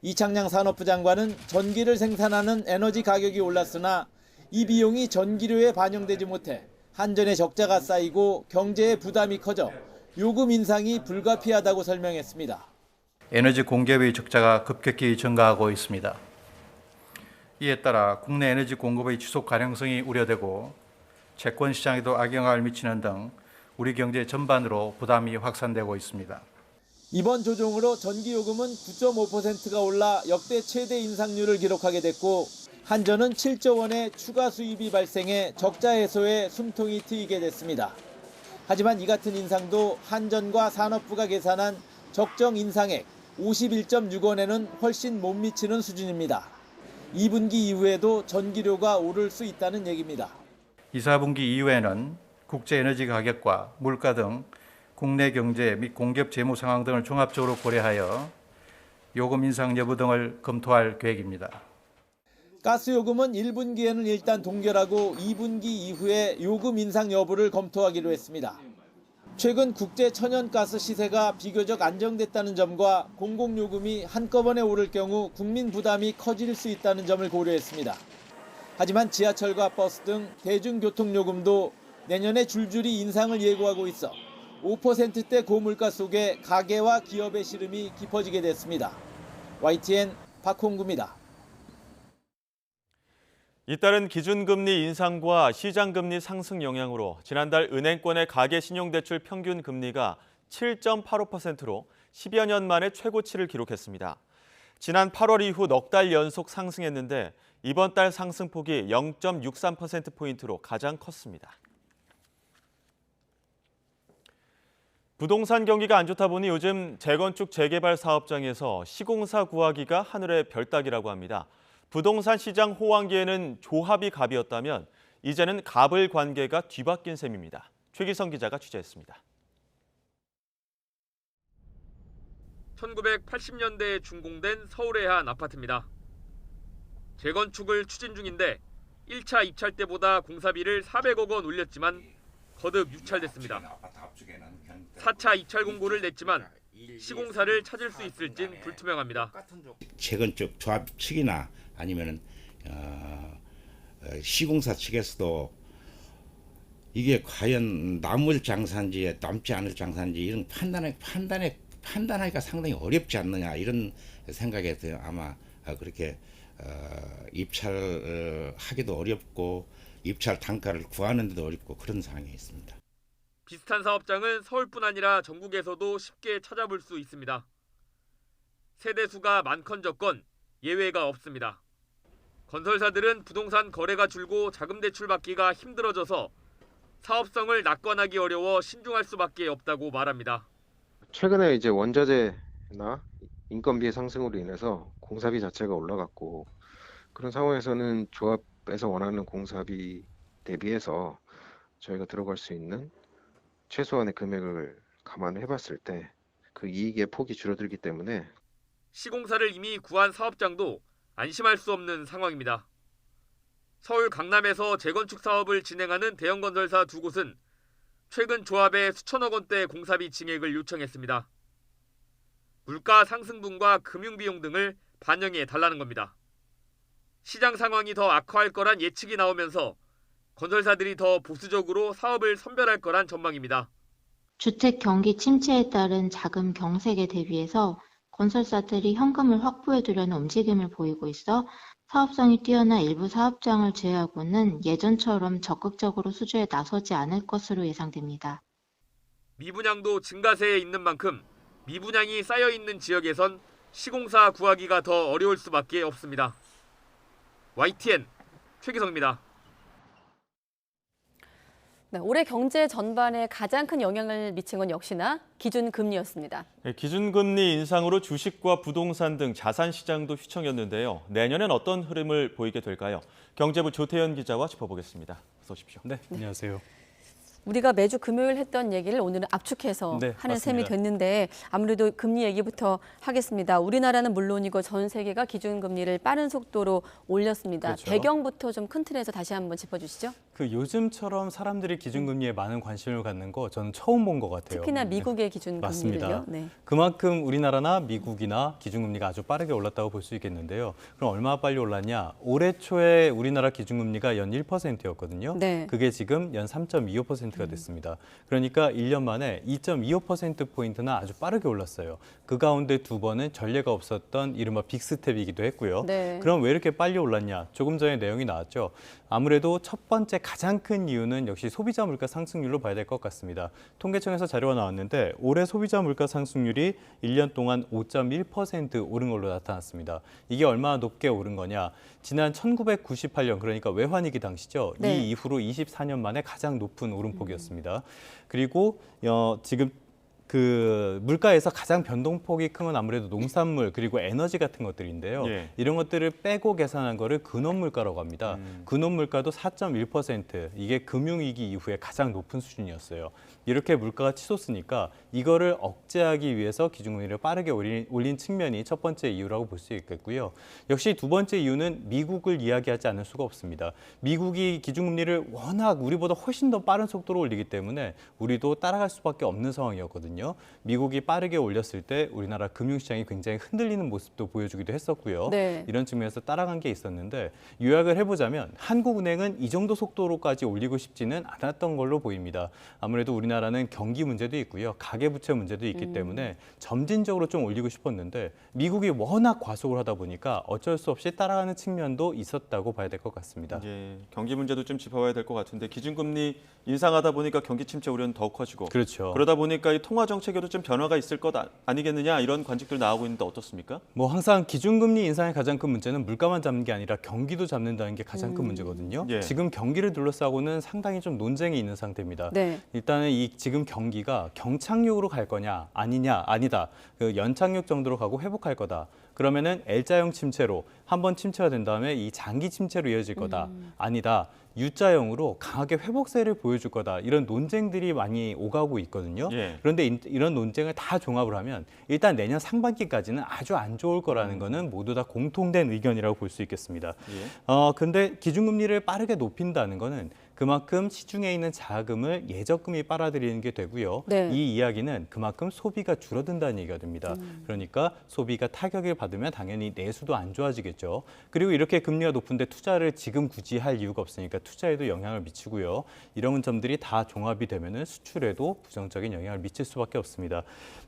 이창양 산업부 장관은 전기를 생산하는 에너지 가격이 올랐으나 이 비용이 전기료에 반영되지 못해 한전에 적자가 쌓이고 경제에 부담이 커져 요금 인상이 불가피하다고 설명했습니다. 에너지 공급의 적자가 급격히 증가하고 있습니다. 이에 따라 국내 에너지 공급의 지속 가능성이 우려되고 채권 시장에도 악영향을 미치는 등 우리 경제 전반으로 부담이 확산되고 있습니다. 이번 조정으로 전기요금은 9.5%가 올라 역대 최대 인상률을 기록하게 됐고 한전은 7조 원의 추가 수입이 발생해 적자 해소에 숨통이 트이게 됐습니다. 하지만 이 같은 인상도 한전과 산업부가 계산한 적정 인상액 51.6원에는 훨씬 못 미치는 수준입니다. 2분기 이후에도 전기료가 오를 수 있다는 얘기입니다. 2, 4분기 이후에는 국제 에너지 가격과 물가 등 국내 경제 및 공급 재무 상황 등을 종합적으로 고려하여 요금 인상 여부 등을 검토할 계획입니다. 가스요금은 1분기에는 일단 동결하고 2분기 이후에 요금 인상 여부를 검토하기로 했습니다. 최근 국제 천연가스 시세가 비교적 안정됐다는 점과 공공요금이 한꺼번에 오를 경우 국민 부담이 커질 수 있다는 점을 고려했습니다. 하지만 지하철과 버스 등 대중교통요금도 내년에 줄줄이 인상을 예고하고 있어 5%대 고물가 속에 가계와 기업의 시름이 깊어지게 됐습니다. YTN 박홍구입니다. 잇따른 기준금리 인상과 시장금리 상승 영향으로 지난달 은행권의 가계신용대출 평균 금리가 7.85%로 10여 년 만에 최고치를 기록했습니다. 지난 8월 이후 넉 달 연속 상승했는데 이번 달 상승폭이 0.63%포인트로 가장 컸습니다. 부동산 경기가 안 좋다 보니 요즘 재건축 재개발 사업장에서 시공사 구하기가 하늘의 별 따기라고 합니다. 부동산 시장 호황기에는 조합이 갑이었다면 이제는 갑을 관계가 뒤바뀐 셈입니다. 최기성 기자가 취재했습니다. 1980년대에 준공된 서울의 한 아파트입니다. 재건축을 추진 중인데 1차 입찰 때보다 공사비를 400억 원 올렸지만 거듭 유찰됐습니다. 4차 입찰 공고를 냈지만 시공사를 찾을 수 있을진 불투명합니다. 재건축 조합 측이나 아니면은 시공사 측에서도 이게 과연 남을 장사인지 남지 않을 장사인지 이런 판단하기가 상당히 어렵지 않느냐 이런 생각에 아마 그렇게 입찰하기도 어렵고 입찰 단가를 구하는데도 어렵고 그런 상황에 있습니다. 비슷한 사업장은 서울뿐 아니라 전국에서도 쉽게 찾아볼 수 있습니다. 세대수가 많건적건 예외가 없습니다. 건설사들은 부동산 거래가 줄고 자금 대출 받기가 힘들어져서 사업성을 낙관하기 어려워 신중할 수밖에 없다고 말합니다. 최근에 이제 원자재나 인건비의 상승으로 인해서 공사비 자체가 올라갔고 그런 상황에서는 조합에서 원하는 공사비 대비해서 저희가 들어갈 수 있는 최소한의 금액을 감안해 봤을 때 그 이익의 폭이 줄어들기 때문에 시공사를 이미 구한 사업장도 안심할 수 없는 상황입니다. 서울 강남에서 재건축 사업을 진행하는 대형 건설사 두 곳은 최근 조합에 수천억 원대 공사비 증액을 요청했습니다. 물가 상승분과 금융비용 등을 반영해 달라는 겁니다. 시장 상황이 더 악화할 거란 예측이 나오면서 건설사들이 더 보수적으로 사업을 선별할 거란 전망입니다. 주택 경기 침체에 따른 자금 경색에 대비해서 건설사들이 현금을 확보해두려는 움직임을 보이고 있어 사업성이 뛰어난 일부 사업장을 제외하고는 예전처럼 적극적으로 수주에 나서지 않을 것으로 예상됩니다. 미분양도 증가세에 있는 만큼 미분양이 쌓여있는 지역에선 시공사 구하기가 더 어려울 수밖에 없습니다. YTN 최기성입니다. 네, 올해 경제 전반에 가장 큰 영향을 미친 건 역시나 기준금리였습니다. 네, 기준금리 인상으로 주식과 부동산 등 자산 시장도 휘청였는데요. 내년엔 어떤 흐름을 보이게 될까요? 경제부 조태현 기자와 짚어보겠습니다. 어서 오십시오. 네, 안녕하세요. 우리가 매주 금요일 했던 얘기를 오늘은 압축해서 네, 하는 맞습니다. 셈이 됐는데 아무래도 금리 얘기부터 하겠습니다. 우리나라는 물론이고 전 세계가 기준금리를 빠른 속도로 올렸습니다. 그렇죠. 배경부터 좀 큰 틀에서 다시 한번 짚어주시죠. 그 요즘처럼 사람들이 기준금리에 많은 관심을 갖는 거 저는 처음 본 것 같아요. 특히나 미국의 기준금리를요. 맞습니다. 네. 그만큼 우리나라나 미국이나 기준금리가 아주 빠르게 올랐다고 볼 수 있겠는데요. 그럼 얼마나 빨리 올랐냐? 올해 초에 우리나라 기준금리가 연 1%였거든요. 네. 그게 지금 연 3.25%가 됐습니다. 그러니까 1년 만에 2.25%포인트나 아주 빠르게 올랐어요. 그 가운데 두 번은 전례가 없었던 이른바 빅스텝이기도 했고요. 네. 그럼 왜 이렇게 빨리 올랐냐? 조금 전에 내용이 나왔죠. 아무래도 첫 번째 가장 큰 이유는 역시 소비자 물가 상승률로 봐야 될 것 같습니다. 통계청에서 자료가 나왔는데 올해 소비자 물가 상승률이 1년 동안 5.1% 오른 걸로 나타났습니다. 이게 얼마나 높게 오른 거냐? 지난 1998년 그러니까 외환위기 당시죠. 네. 이 이후로 24년 만에 가장 높은 오름폭이었습니다. 그리고 지금 그 물가에서 가장 변동폭이 큰 건 아무래도 농산물 그리고 에너지 같은 것들인데요. 예. 이런 것들을 빼고 계산한 거를 근원물가라고 합니다. 근원물가도 4.1%, 이게 금융위기 이후에 가장 높은 수준이었어요. 이렇게 물가가 치솟으니까 이거를 억제하기 위해서 기준금리를 빠르게 올린 측면이 첫 번째 이유라고 볼 수 있겠고요. 역시 두 번째 이유는 미국을 이야기하지 않을 수가 없습니다. 미국이 기준금리를 워낙 우리보다 훨씬 더 빠른 속도로 올리기 때문에 우리도 따라갈 수밖에 없는 상황이었거든요. 미국이 빠르게 올렸을 때 우리나라 금융시장이 굉장히 흔들리는 모습도 보여주기도 했었고요. 네. 이런 측면에서 따라간 게 있었는데 요약을 해보자면 한국은행은 이 정도 속도로까지 올리고 싶지는 않았던 걸로 보입니다. 아무래도 우리나라는 경기 문제도 있고요. 가계부채 문제도 있기 때문에 점진적으로 좀 올리고 싶었는데 미국이 워낙 과속을 하다 보니까 어쩔 수 없이 따라가는 측면도 있었다고 봐야 될 것 같습니다. 예, 경기 문제도 좀 짚어봐야 될 것 같은데 기준금리 인상하다 보니까 경기 침체 우려는 더 커지고 그렇죠. 그러다 보니까 이 통화 정책에도 좀 변화가 있을 것 아니겠느냐 이런 관측들 나오고 있는데 어떻습니까? 뭐 항상 기준금리 인상의 가장 큰 문제는 물가만 잡는 게 아니라 경기도 잡는다는 게 가장 큰 문제거든요. 예. 지금 경기를 둘러싸고는 상당히 좀 논쟁이 있는 상태입니다. 네. 일단은 이 지금 경기가 경착륙으로 갈 거냐 아니냐 아니다. 그 연착륙 정도로 가고 회복할 거다. 그러면은 L자형 침체로 한번 침체가 된 다음에 이 장기 침체로 이어질 거다. 아니다. U자형으로 강하게 회복세를 보여줄 거다. 이런 논쟁들이 많이 오가고 있거든요. 예. 그런데 이런 논쟁을 다 종합을 하면 일단 내년 상반기까지는 아주 안 좋을 거라는 거는 모두 다 공통된 의견이라고 볼 수 있겠습니다. 예. 근데 기준금리를 빠르게 높인다는 거는 그만큼 시중에 있는 자금을 예적금이 빨아들이는 게 되고요. 네. 이 이야기는 그만큼 소비가 줄어든다는 얘기가 됩니다. 그러니까 소비가 타격을 받으면 당연히 내수도 안 좋아지겠죠. 그리고 이렇게 금리가 높은데 투자를 지금 굳이 할 이유가 없으니까 투자에도 영향을 미치고요. 이런 점들이 다 종합이 되면은 수출에도 부정적인 영향을 미칠 수밖에 없습니다.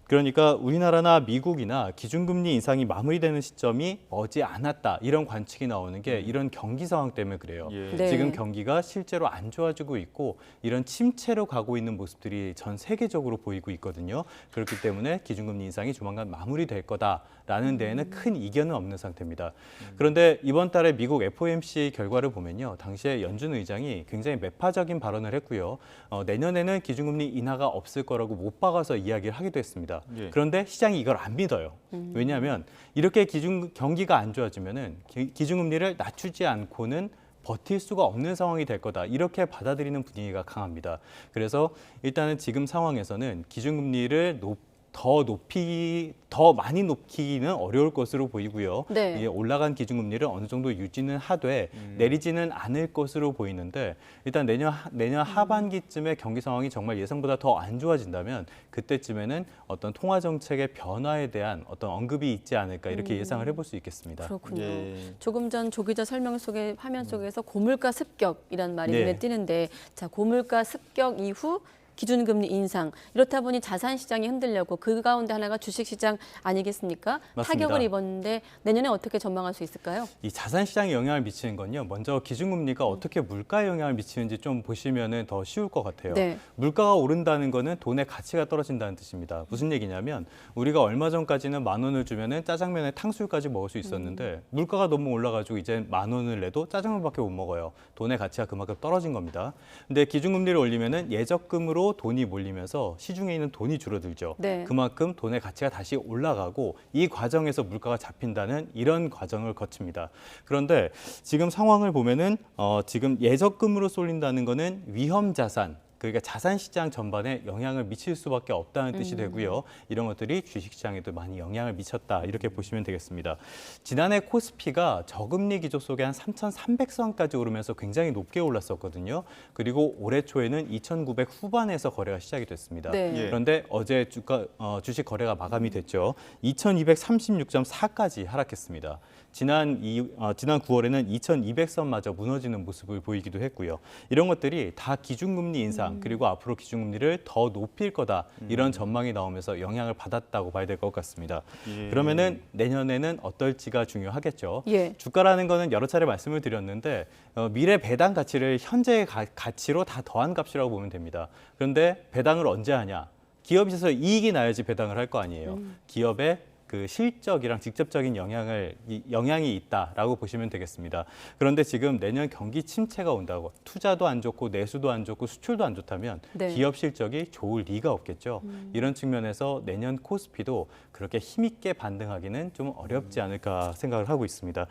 그러니까 우리나라나 미국이나 기준금리 인상이 마무리되는 시점이 머지 않았다. 이런 관측이 나오는 게 이런 경기 상황 때문에 그래요. 예. 네. 지금 경기가 실제로 안 좋아지고 있고 이런 침체로 가고 있는 모습들이 전 세계적으로 보이고 있거든요. 그렇기 때문에 기준금리 인상이 조만간 마무리될 거다라는 데에는 큰 이견은 없는 상태입니다. 그런데 이번 달에 미국 FOMC 결과를 보면요. 당시에 연준 의장이 굉장히 매파적인 발언을 했고요. 내년에는 기준금리 인하가 없을 거라고 못 박아서 이야기를 하기도 했습니다. 예. 그런데 시장이 이걸 안 믿어요. 왜냐하면 이렇게 경기가 안 좋아지면은 기준금리를 낮추지 않고는 버틸 수가 없는 상황이 될 거다. 이렇게 받아들이는 분위기가 강합니다. 그래서 일단은 지금 상황에서는 기준금리를 더 많이 높이기는 어려울 것으로 보이고요. 네. 이게 올라간 기준금리를 어느 정도 유지는 하되 내리지는 않을 것으로 보이는데 일단 내년 하반기쯤에 경기 상황이 정말 예상보다 더 안 좋아진다면 그때쯤에는 어떤 통화 정책의 변화에 대한 어떤 언급이 있지 않을까 이렇게 예상을 해볼 수 있겠습니다. 그렇군요. 예. 조금 전 조 기자 설명 속에 화면 속에서 고물가 습격이라는 말이 네. 눈에 띄는데 자 고물가 습격 이후 기준금리 인상 이렇다 보니 자산 시장이 흔들려고 그 가운데 하나가 주식시장 아니겠습니까? 맞습니다. 타격을 입었는데 내년에 어떻게 전망할 수 있을까요? 이 자산 시장에 영향을 미치는 건요. 먼저 기준금리가 어떻게 물가에 영향을 미치는지 좀 보시면은 더 쉬울 것 같아요. 네. 물가가 오른다는 거는 돈의 가치가 떨어진다는 뜻입니다. 무슨 얘기냐면 우리가 얼마 전까지는 10,000원을 주면은 짜장면에 탕수육까지 먹을 수 있었는데 물가가 너무 올라가지고 이제 10,000원을 내도 짜장면밖에 못 먹어요. 돈의 가치가 그만큼 떨어진 겁니다. 근데 기준금리를 올리면은 예적금으로 돈이 몰리면서 시중에 있는 돈이 줄어들죠. 네. 그만큼 돈의 가치가 다시 올라가고 이 과정에서 물가가 잡힌다는 이런 과정을 거칩니다. 그런데 지금 상황을 보면은 지금 예적금으로 쏠린다는 거는 위험 자산 그러니까 자산 시장 전반에 영향을 미칠 수밖에 없다는 뜻이 되고요. 이런 것들이 주식 시장에도 많이 영향을 미쳤다 이렇게 보시면 되겠습니다. 지난해 코스피가 저금리 기조 속에 한 3,300선까지 오르면서 굉장히 높게 올랐었거든요. 그리고 올해 초에는 2,900 후반에서 거래가 시작이 됐습니다. 네. 그런데 어제 주식 거래가 마감이 됐죠. 2,236.4까지 하락했습니다. 지난 9월에는 2,200선마저 무너지는 모습을 보이기도 했고요. 이런 것들이 다 기준금리 인상 그리고 앞으로 기준금리를 더 높일 거다 이런 전망이 나오면서 영향을 받았다고 봐야 될 것 같습니다. 예. 그러면은 내년에는 어떨지가 중요하겠죠. 예. 주가라는 거는 여러 차례 말씀을 드렸는데 미래 배당 가치를 현재의 가치로 다 더한 값이라고 보면 됩니다. 그런데 배당을 언제 하냐? 기업에서 이익이 나야지 배당을 할 거 아니에요. 기업의 그 실적이랑 직접적인 영향이 있다라고 보시면 되겠습니다. 그런데 지금 내년 경기 침체가 온다고 투자도 안 좋고 내수도 안 좋고 수출도 안 좋다면 네. 기업 실적이 좋을 리가 없겠죠. 이런 측면에서 내년 코스피도 그렇게 힘있게 반등하기는 좀 어렵지 않을까 생각을 하고 있습니다.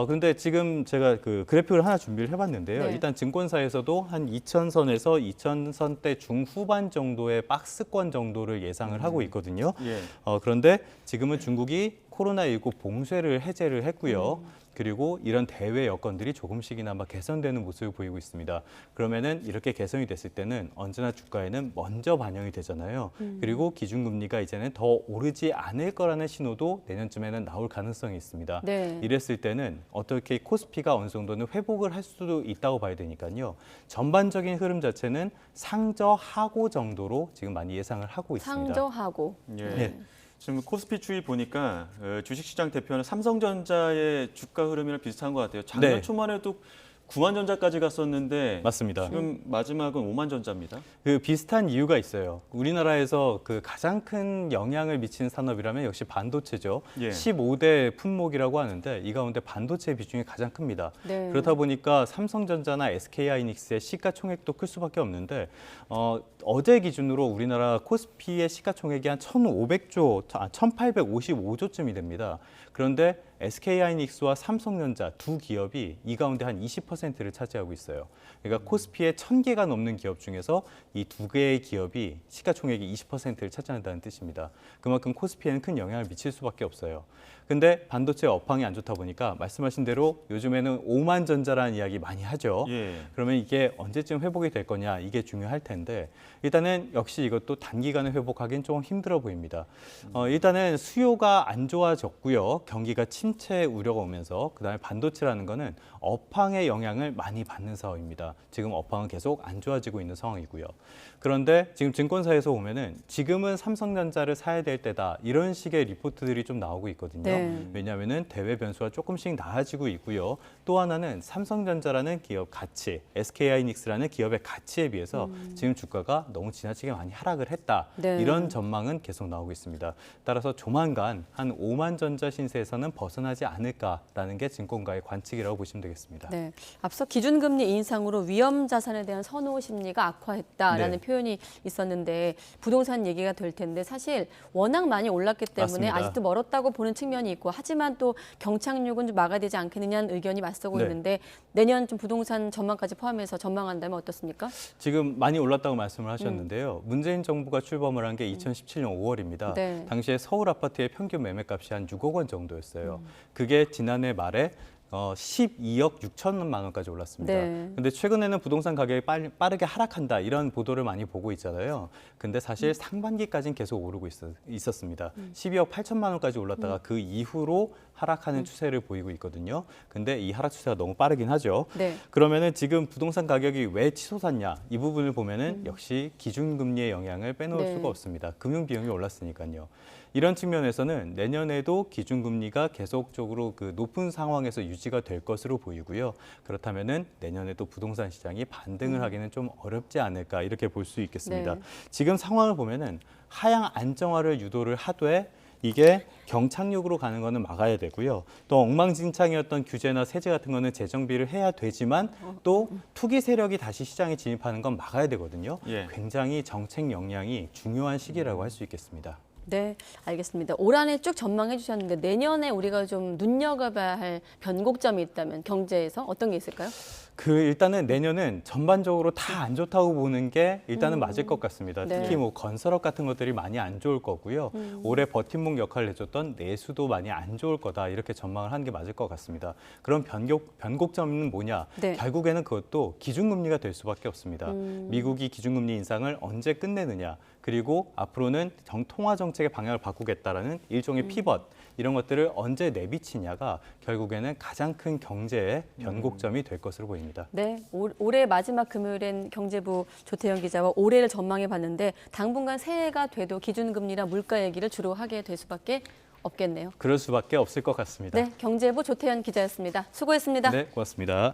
그런데 지금 제가 그 그래프를 하나 준비를 해봤는데요. 네. 일단 증권사에서도 한 2,000선에서 2,000선대 중후반 정도의 박스권 정도를 예상을 하고 있거든요. 예. 그런데 지금은 중국이 코로나19 봉쇄를 해제를 했고요. 그리고 이런 대외 여건들이 조금씩이나마 개선되는 모습을 보이고 있습니다. 그러면은 이렇게 개선이 됐을 때는 언제나 주가에는 먼저 반영이 되잖아요. 그리고 기준금리가 이제는 더 오르지 않을 거라는 신호도 내년쯤에는 나올 가능성이 있습니다. 네. 이랬을 때는 어떻게 코스피가 어느 정도는 회복을 할 수도 있다고 봐야 되니까요. 전반적인 흐름 자체는 상저하고 정도로 지금 많이 예상을 하고 있습니다. 상저하고. 예. 네. 지금 코스피 추이 보니까 주식시장 대표는 삼성전자의 주가 흐름이랑 비슷한 것 같아요. 작년 네. 초만 해도 9만전자까지 갔었는데 맞습니다. 지금 마지막은 5만전자입니다. 그 비슷한 이유가 있어요. 우리나라에서 그 가장 큰 영향을 미치는 산업이라면 역시 반도체죠. 예. 15대 품목이라고 하는데 이 가운데 반도체 비중이 가장 큽니다. 네. 그렇다 보니까 삼성전자나 SK하이닉스의 시가총액도 클 수밖에 없는데 어제 기준으로 우리나라 코스피의 시가총액이 한 1,855조쯤이 됩니다. 그런데 SK하이닉스와 삼성전자 두 기업이 이 가운데 한 20%를 차지하고 있어요. 그러니까 코스피의 1,000개가 넘는 기업 중에서 이 두 개의 기업이 시가총액이 20%를 차지한다는 뜻입니다. 그만큼 코스피에는 큰 영향을 미칠 수밖에 없어요. 근데 반도체 업황이 안 좋다 보니까 말씀하신 대로 요즘에는 5만전자라는 이야기 많이 하죠. 예. 그러면 이게 언제쯤 회복이 될 거냐 이게 중요할 텐데 일단은 역시 이것도 단기간에 회복하기는 조금 힘들어 보입니다. 일단은 수요가 안 좋아졌고요. 경기가 침체 우려가 오면서 그다음에 반도체라는 거는 업황의 영향을 많이 받는 상황입니다. 지금 업황은 계속 안 좋아지고 있는 상황이고요. 그런데 지금 증권사에서 보면은 지금은 삼성전자를 사야 될 때다 이런 식의 리포트들이 좀 나오고 있거든요. 네. 왜냐하면은 대외 변수가 조금씩 나아지고 있고요. 또 하나는 삼성전자라는 기업 가치, SK하이닉스라는 기업의 가치에 비해서 지금 주가가 너무 지나치게 많이 하락을 했다. 네. 이런 전망은 계속 나오고 있습니다. 따라서 조만간 한 5만전자 신세에서는 벗어나지 않을까라는 게 증권가의 관측이라고 보시면 되겠습니다. 네. 앞서 기준금리 인상으로 위험 자산에 대한 선호 심리가 악화했다라는 네. 표현이 있었는데 부동산 얘기가 될 텐데 사실 워낙 많이 올랐기 때문에 맞습니다. 아직도 멀었다고 보는 측면이 있고 하지만 또 경착륙은 좀 막아야 되지 않겠느냐는 의견이 맞서고 네. 있는데 내년 좀 부동산 전망까지 포함해서 전망한다면 어떻습니까? 지금 많이 올랐다고 말씀을 하셨는데요. 문재인 정부가 출범을 한 게 2017년 5월입니다. 네. 당시에 서울 아파트의 평균 매매값이 한 6억 원 정도였어요. 그게 지난해 말에 12억 6천만 원까지 올랐습니다. 네. 근데 최근에는 부동산 가격이 빠르게 하락한다 이런 보도를 많이 보고 있잖아요. 근데 사실 상반기까지는 계속 오르고 있었습니다. 12억 8천만 원까지 올랐다가 그 이후로 하락하는 추세를 보이고 있거든요. 근데 이 하락 추세가 너무 빠르긴 하죠. 네. 그러면은 지금 부동산 가격이 왜 치솟았냐 이 부분을 보면은 역시 기준금리의 영향을 빼놓을 네. 수가 없습니다. 금융 비용이 올랐으니까요. 이런 측면에서는 내년에도 기준금리가 계속적으로 그 높은 상황에서 유지가 될 것으로 보이고요. 그렇다면은 내년에도 부동산 시장이 반등을 하기는 좀 어렵지 않을까 이렇게 볼 수 있겠습니다. 네. 지금 상황을 보면은 하향 안정화를 유도를 하되 이게 경착륙으로 가는 거는 막아야 되고요. 또 엉망진창이었던 규제나 세제 같은 거는 재정비를 해야 되지만 또 투기 세력이 다시 시장에 진입하는 건 막아야 되거든요. 예. 굉장히 정책 역량이 중요한 시기라고 할 수 있겠습니다. 네, 알겠습니다. 올 한해 쭉 전망해 주셨는데 내년에 우리가 좀 눈여겨봐야 할 변곡점이 있다면 경제에서 어떤 게 있을까요? 일단은 내년은 전반적으로 다 안 좋다고 보는 게 일단은 맞을 것 같습니다. 네. 특히 뭐 건설업 같은 것들이 많이 안 좋을 거고요. 올해 버팀목 역할을 해줬던 내수도 많이 안 좋을 거다 이렇게 전망을 하는 게 맞을 것 같습니다. 그럼 변곡점은 뭐냐? 네. 결국에는 그것도 기준금리가 될 수밖에 없습니다. 미국이 기준금리 인상을 언제 끝내느냐? 그리고 앞으로는 통화 정책의 방향을 바꾸겠다라는 일종의 피벗 이런 것들을 언제 내비치냐가 결국에는 가장 큰 경제의 변곡점이 될 것으로 보입니다. 네, 올해 마지막 금요일엔 경제부 조태영 기자와 올해를 전망해 봤는데 당분간 새해가 돼도 기준금리나 물가 얘기를 주로 하게 될 수밖에 없겠네요. 그럴 수밖에 없을 것 같습니다. 네, 경제부 조태영 기자였습니다. 수고했습니다. 네, 고맙습니다.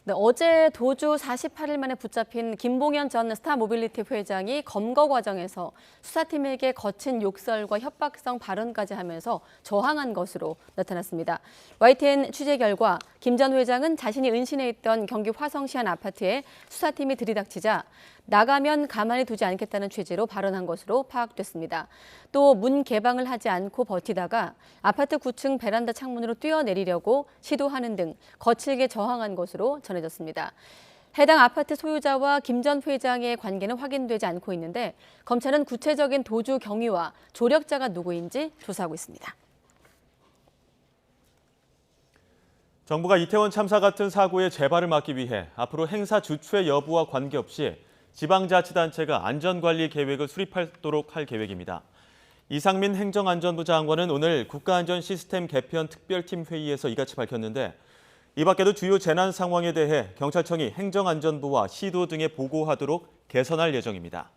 네, 어제 도주 48일 만에 붙잡힌 김봉현 전 스타모빌리티 회장이 검거 과정에서 수사팀에게 거친 욕설과 협박성 발언까지 하면서 저항한 것으로 나타났습니다. YTN 취재 결과 김 전 회장은 자신이 은신해 있던 경기 화성시 한 아파트에 수사팀이 들이닥치자 나가면 가만히 두지 않겠다는 취지로 발언한 것으로 파악됐습니다. 또 문 개방을 하지 않고 버티다가 아파트 9층 베란다 창문으로 뛰어내리려고 시도하는 등 거칠게 저항한 것으로 전해졌습니다. 해당 아파트 소유자와 김 전 회장의 관계는 확인되지 않고 있는데 검찰은 구체적인 도주 경위와 조력자가 누구인지 조사하고 있습니다. 정부가 이태원 참사 같은 사고의 재발을 막기 위해 앞으로 행사 주최 여부와 관계없이 지방자치단체가 안전관리 계획을 수립하도록 할 계획입니다. 이상민 행정안전부 장관은 오늘 국가안전시스템 개편 특별팀 회의에서 이같이 밝혔는데 이 밖에도 주요 재난 상황에 대해 경찰청이 행정안전부와 시도 등에 보고하도록 개선할 예정입니다.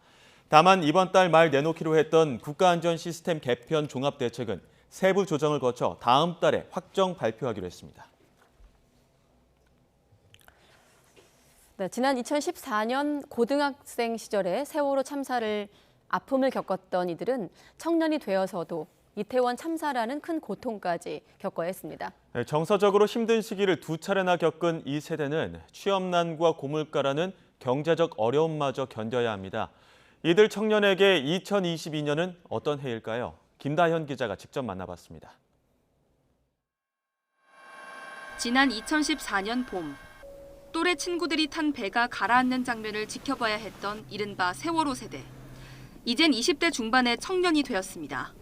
다만 이번 달 말 내놓기로 했던 국가안전시스템 개편 종합대책은 세부 조정을 거쳐 다음 달에 확정 발표하기로 했습니다. 네, 지난 2014년 고등학생 시절에 세월호 참사를 아픔을 겪었던 이들은 청년이 되어서도 이태원 참사라는 큰 고통까지 겪어야 했습니다. 네, 정서적으로 힘든 시기를 두 차례나 겪은 이 세대는 취업난과 고물가라는 경제적 어려움마저 견뎌야 합니다. 이들 청년에게 2022년은 어떤 해일까요? 김다현 기자가 직접 만나봤습니다. 지난 2014년 봄, 또래 친구들이 탄 배가 가라앉는 장면을 지켜봐야 했던 이른바 세월호 세대. 이젠 20대 중반의 청년이 되었습니다.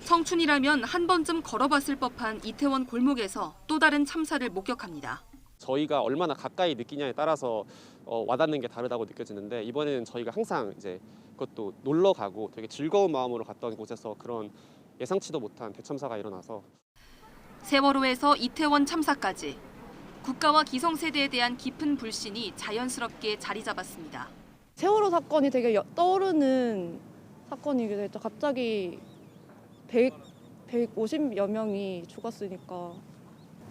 청춘이라면 한 번쯤 걸어봤을 법한 이태원 골목에서 또 다른 참사를 목격합니다. 저희가 얼마나 가까이 느끼냐에 따라서 와닿는 게 다르다고 느껴지는데 이번에는 저희가 항상 이제 그것도 놀러 가고 되게 즐거운 마음으로 갔던 곳에서 그런 예상치도 못한 대참사가 일어나서 세월호에서 이태원 참사까지 국가와 기성세대에 대한 깊은 불신이 자연스럽게 자리 잡았습니다. 세월호 사건이 되게 떠오르는 사건이기도 했죠. 갑자기 150여 명이 죽었으니까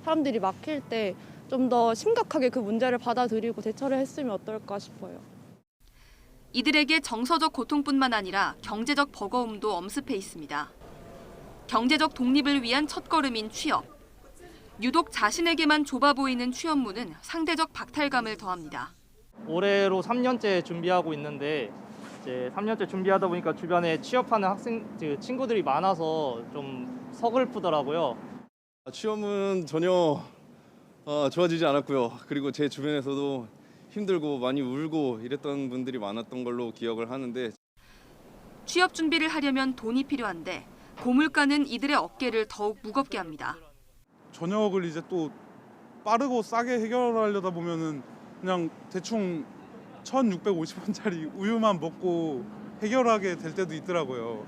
사람들이 막힐 때 좀 더 심각하게 그 문제를 받아들이고 대처를 했으면 어떨까 싶어요. 이들에게 정서적 고통뿐만 아니라 경제적 버거움도 엄습해 있습니다. 경제적 독립을 위한 첫걸음인 취업. 유독 자신에게만 좁아 보이는 취업문은 상대적 박탈감을 더합니다. 올해로 3년째 준비하고 있는데 이제 3년째 준비하다 보니까 주변에 취업하는 친구들이 많아서 좀 서글프더라고요. 취업은 전혀 좋아지지 않았고요. 그리고 제 주변에서도 힘들고 많이 울고 이랬던 분들이 많았던 걸로 기억을 하는데 취업 준비를 하려면 돈이 필요한데 고물가는 이들의 어깨를 더욱 무겁게 합니다. 저녁을 이제 또 빠르고 싸게 해결하려다 보면은 그냥 대충 1,650원짜리 우유만 먹고 해결하게 될 때도 있더라고요.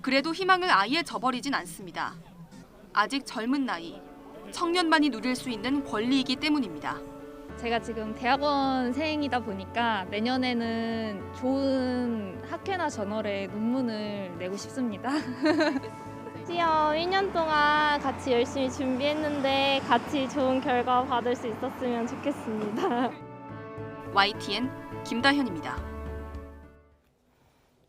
그래도 희망을 아예 저버리진 않습니다. 아직 젊은 나이, 청년만이 누릴 수 있는 권리이기 때문입니다. 제가 지금 대학원생이다 보니까 내년에는 좋은 학회나 저널에 논문을 내고 싶습니다. 시험 1년 동안 같이 열심히 준비했는데 같이 좋은 결과 받을 수 있었으면 좋겠습니다. YTN 김다현입니다.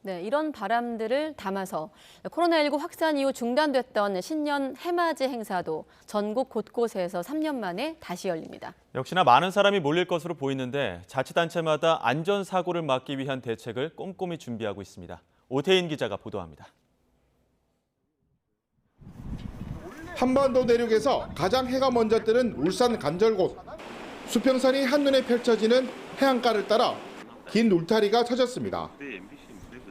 네, 이런 바람들을 담아서 코로나19 확산 이후 중단됐던 신년 해맞이 행사도 전국 곳곳에서 3년 만에 다시 열립니다. 역시나 많은 사람이 몰릴 것으로 보이는데 자치단체마다 안전사고를 막기 위한 대책을 꼼꼼히 준비하고 있습니다. 오태인 기자가 보도합니다. 한반도 내륙에서 가장 해가 먼저 뜨는 울산 간절곶. 수평선이 한눈에 펼쳐지는 해안가를 따라 긴 울타리가 쳐졌습니다.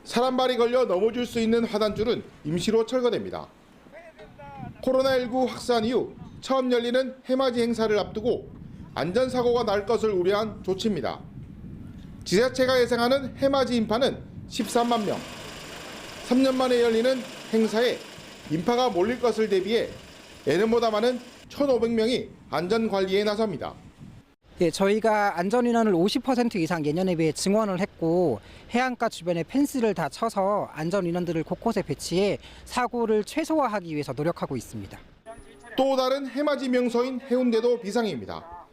사람발이 걸려 넘어질 수 있는 화단줄은 임시로 철거됩니다. 코로나19 확산 이후 처음 열리는 해맞이 행사를 앞두고 안전사고가 날 것을 우려한 조치입니다. 지자체가 예상하는 해맞이 인파는 13만 명. 3년 만에 열리는 행사에 인파가 몰릴 것을 대비해 예년보다 많은 1,500명이 안전관리에 나섭니다. 예, 저희가 안전인원을 50% 이상 예년에 비해 증원을 했고 해안가 주변에 펜스를 다 쳐서 안전인원들을 곳곳에 배치해 사고를 최소화하기 위해서 노력하고 있습니다. 또 다른 해맞이 명소인 해운대도 비상입니다.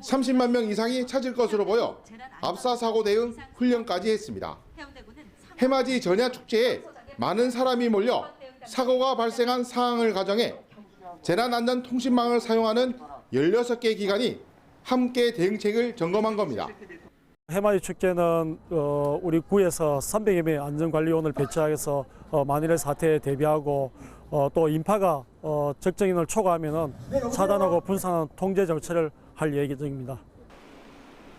30만 명 이상이 찾을 것으로 보여 압사 사고 대응 훈련까지 했습니다. 해맞이 전야 축제에 많은 사람이 몰려 사고가 발생한 상황을 가정해 재난안전통신망을 사용하는 16개 기관이 함께 대응책을 점검한 겁니다. 해맞이 축제는 우리 구에서 300여 명의 안전관리원을 배치해서 만일의 사태에 대비하고 또 인파가 적정 인원을 초과하면 차단하고 분산하는 통제 정책을 할 예정입니다.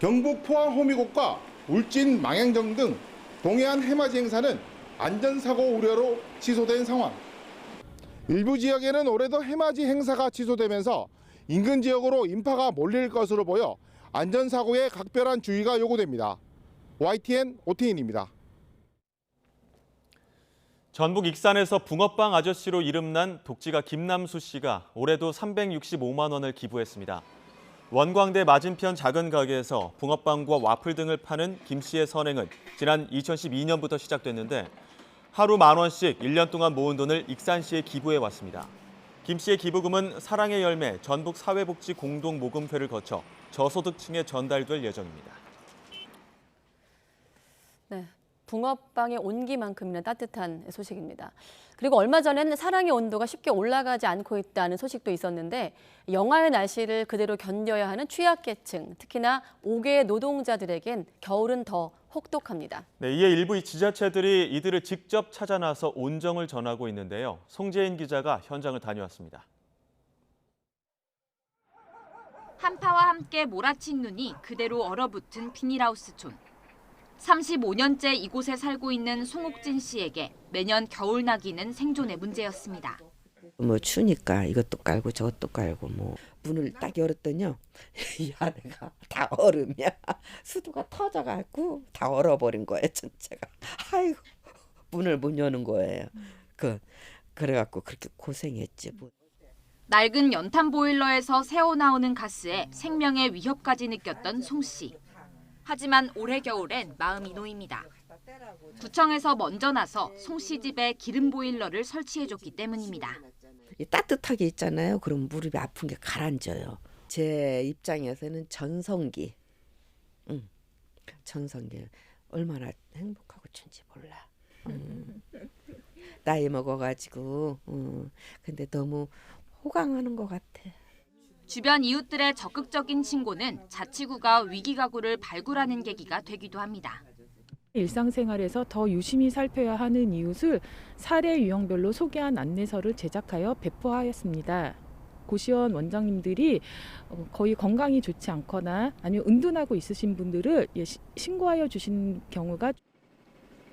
경북 포항 호미곶과 울진 망향정 등 동해안 해맞이 행사는 안전사고 우려로 취소된 상황. 일부 지역에는 올해도 해맞이 행사가 취소되면서 인근 지역으로 인파가 몰릴 것으로 보여 안전사고에 각별한 주의가 요구됩니다. YTN 오태인입니다. 전북 익산에서 붕어빵 아저씨로 이름난 독지가 김남수 씨가 올해도 365만 원을 기부했습니다. 원광대 맞은편 작은 가게에서 붕어빵과 와플 등을 파는 김 씨의 선행은 지난 2012년부터 시작됐는데 하루 10,000원씩 1년 동안 모은 돈을 익산시에 기부해 왔습니다. 김 씨의 기부금은 사랑의 열매 전북 사회복지 공동모금회를 거쳐 저소득층에 전달될 예정입니다. 네, 붕어빵의 온기만큼이나 따뜻한 소식입니다. 그리고 얼마 전에는 사랑의 온도가 쉽게 올라가지 않고 있다는 소식도 있었는데 영하의 날씨를 그대로 견뎌야 하는 취약계층, 특히나 5개 노동자들에겐 겨울은 더 혹독합니다. 네, 이에 일부 지자체들이 이들을 직접 찾아 나서 온정을 전하고 있는데요. 송재인 기자가 현장을 다녀왔습니다. 한파와 함께 몰아친 눈이 그대로 얼어붙은 비닐하우스촌. 35년째 이곳에 살고 있는 송옥진 씨에게 매년 겨울 나기는 생존의 문제였습니다. 뭐 추니까 이것도 깔고 저것도 깔고 뭐 문을 딱 열었더니요 이 안에가 다 얼음이야. 수도가 터져갖고 다 얼어버린 거예요 전체가. 아이고 문을 못 여는 거예요. 그래갖고 그렇게 고생했지 뭐. 낡은 연탄 보일러에서 새어나오는 가스에 생명의 위협까지 느꼈던 송 씨. 하지만 올해 겨울엔 마음이 놓입니다. 구청에서 먼저 나서 송 씨 집에 기름 보일러를 설치해줬기 때문입니다. 따뜻하게 있잖아요. 그럼 무릎이 아픈 게 가라앉아요. 제 입장에서는 전성기. 전성기. 얼마나 행복하고 춘지 몰라. 나이 먹어가지고. 근데 너무 호강하는 것 같아. 주변 이웃들의 적극적인 신고는 자치구가 위기가구를 발굴하는 계기가 되기도 합니다. 일상생활에서 더 유심히 살펴야 하는 이웃을 사례 유형별로 소개한 안내서를 제작하여 배포하였습니다. 고시원 원장님들이 거의 건강이 좋지 않거나 아니면 은둔하고 있으신 분들을 신고하여 주신 경우가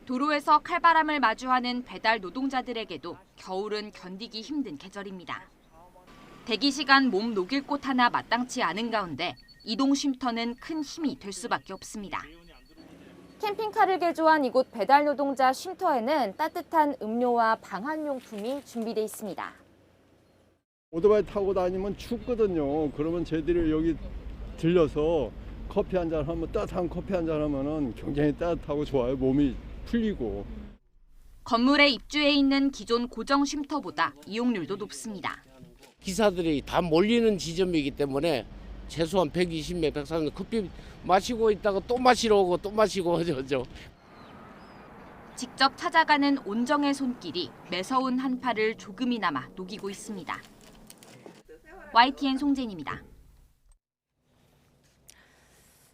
도로에서 칼바람을 마주하는 배달 노동자들에게도 겨울은 견디기 힘든 계절입니다. 대기 시간 몸 녹일 곳 하나 마땅치 않은 가운데 이동 쉼터는 큰 힘이 될 수밖에 없습니다. 캠핑카를 개조한 이곳 배달 노동자 쉼터에는 따뜻한 음료와 방한용품이 준비돼 있습니다. 오토바이 타고 다니면 춥거든요. 그러면 저희들이 여기 들려서 커피 한잔 하면 따뜻한 커피 한잔 하면은 굉장히 따뜻하고 좋아요. 몸이 풀리고. 건물에 입주해 있는 기존 고정 쉼터보다 이용률도 높습니다. 기사들이 다 몰리는 지점이기 때문에 최소한 120명, 130명 커피 마시고 있다가 또 마시러 오고 또 마시고 하죠. 직접 찾아가는 온정의 손길이 매서운 한파를 조금이나마 녹이고 있습니다. YTN 송진입니다.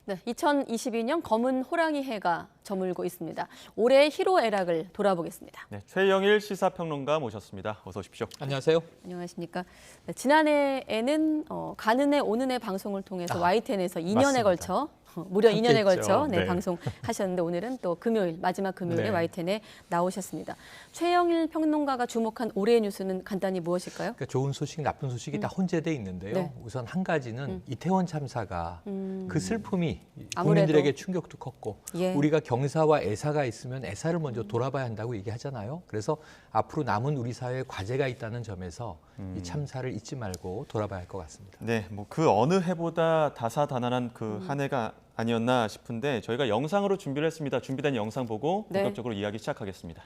네, 2022년 검은 호랑이 해가 저물고 있습니다. 올해의 희로애락을 돌아보겠습니다. 네, 최영일 시사평론가 모셨습니다. 어서 오십시오. 안녕하세요. 안녕하십니까. 네, 지난해에는 가는 해 오는 해 방송을 통해서 YTN에서 2년에 맞습니다. 걸쳐 무려 2년에 걸쳐 네. 방송하셨는데 오늘은 또 금요일 마지막 금요일에 네. YTN에 나오셨습니다. 최영일 평론가가 주목한 올해의 뉴스는 간단히 무엇일까요? 그러니까 좋은 소식, 나쁜 소식이 다 혼재돼 있는데요. 네. 우선 한 가지는 이태원 참사가 그 슬픔이 아무래도. 국민들에게 충격도 컸고 예. 우리가 경사와 애사가 있으면 애사를 먼저 돌아봐야 한다고 얘기하잖아요. 그래서 앞으로 남은 우리 사회에 과제가 있다는 점에서 이 참사를 잊지 말고 돌아봐야 할 것 같습니다. 네, 뭐 그 어느 해보다 다사다난한 그 한 해가 아니었나 싶은데 저희가 영상으로 준비를 했습니다. 준비된 영상 보고 네. 본격적으로 이야기 시작하겠습니다.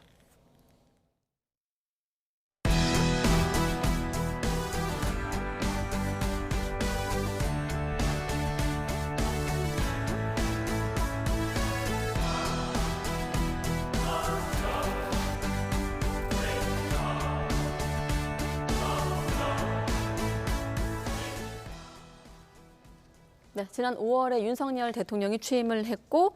네, 지난 5월에 윤석열 대통령이 취임을 했고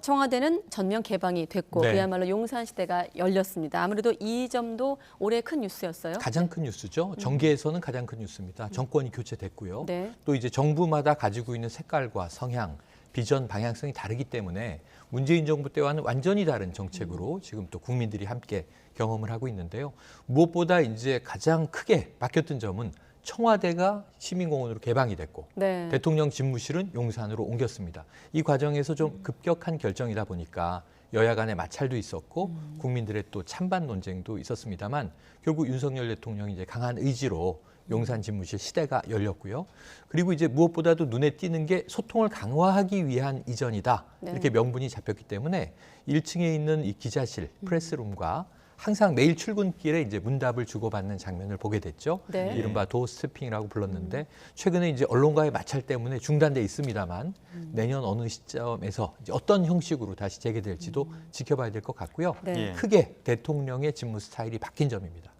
청와대는 전면 개방이 됐고 네. 그야말로 용산 시대가 열렸습니다. 아무래도 이 점도 올해 큰 뉴스였어요. 가장 큰 뉴스죠. 정계에서는 가장 큰 뉴스입니다. 정권이 교체됐고요. 네. 또 이제 정부마다 가지고 있는 색깔과 성향, 비전, 방향성이 다르기 때문에 문재인 정부 때와는 완전히 다른 정책으로 지금 또 국민들이 함께 경험을 하고 있는데요. 무엇보다 이제 가장 크게 바뀌었던 점은 청와대가 시민공원으로 개방이 됐고 네. 대통령 집무실은 용산으로 옮겼습니다. 이 과정에서 좀 급격한 결정이다 보니까 여야 간의 마찰도 있었고 국민들의 또 찬반 논쟁도 있었습니다만 결국 윤석열 대통령이 이제 강한 의지로 용산 집무실 시대가 열렸고요. 그리고 이제 무엇보다도 눈에 띄는 게 소통을 강화하기 위한 이전이다. 네. 이렇게 명분이 잡혔기 때문에 1층에 있는 이 기자실, 프레스룸과 항상 매일 출근길에 이제 문답을 주고받는 장면을 보게 됐죠. 네. 이른바 도어스태핑이라고 불렀는데 최근에 이제 언론과의 마찰 때문에 중단돼 있습니다만 내년 어느 시점에서 이제 어떤 형식으로 다시 재개될지도 지켜봐야 될 것 같고요. 네. 예. 크게 대통령의 직무 스타일이 바뀐 점입니다.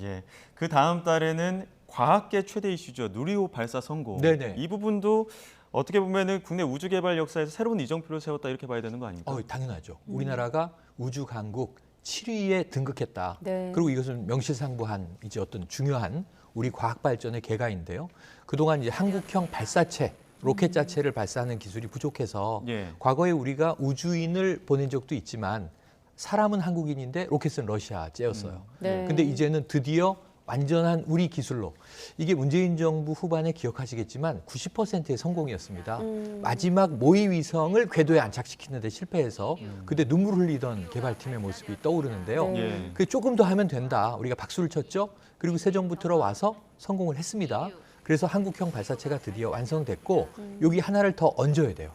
예. 그 다음 달에는 과학계 최대 이슈죠. 누리호 발사 성공. 네네. 이 부분도 어떻게 보면은 국내 우주 개발 역사에서 새로운 이정표를 세웠다 이렇게 봐야 되는 거 아닙니까? 당연하죠. 우리나라가 우주 강국 7위에 등극했다. 네. 그리고 이것은 명실상부한 이제 어떤 중요한 우리 과학 발전의 계가인데요. 그동안 이제 한국형 발사체, 로켓 자체를 발사하는 기술이 부족해서 예. 과거에 우리가 우주인을 보낸 적도 있지만 사람은 한국인인데 로켓은 러시아제였어요. 네. 근데 이제는 드디어 완전한 우리 기술로 이게 문재인 정부 후반에 기억하시겠지만 90%의 성공이었습니다. 마지막 모의 위성을 궤도에 안착시키는 데 실패해서 그때 눈물 흘리던 개발팀의 모습이 떠오르는데요. 네. 그 조금 더 하면 된다. 우리가 박수를 쳤죠. 그리고 새 정부 들어와서 성공을 했습니다. 그래서 한국형 발사체가 드디어 완성됐고 여기 하나를 더 얹어야 돼요.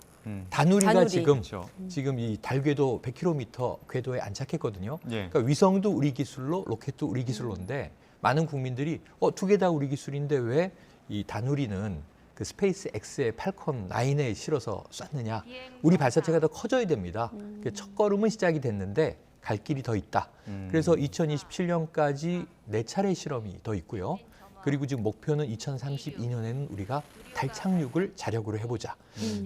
다누리가 다누리. 지금 이 달궤도 100km 궤도에 안착했거든요. 예. 그러니까 위성도 우리 기술로, 로켓도 우리 기술로인데 많은 국민들이 두 개 다 우리 기술인데 왜 이 다누리는 그 스페이스 X의 팔콘 9에 실어서 쐈느냐. 우리 발사체가 더 커져야 됩니다. 첫 걸음은 시작이 됐는데 갈 길이 더 있다. 그래서 2027년까지 4차례 실험이 더 있고요. 그리고 지금 목표는 2032년에는 우리가 달 착륙을 자력으로 해보자.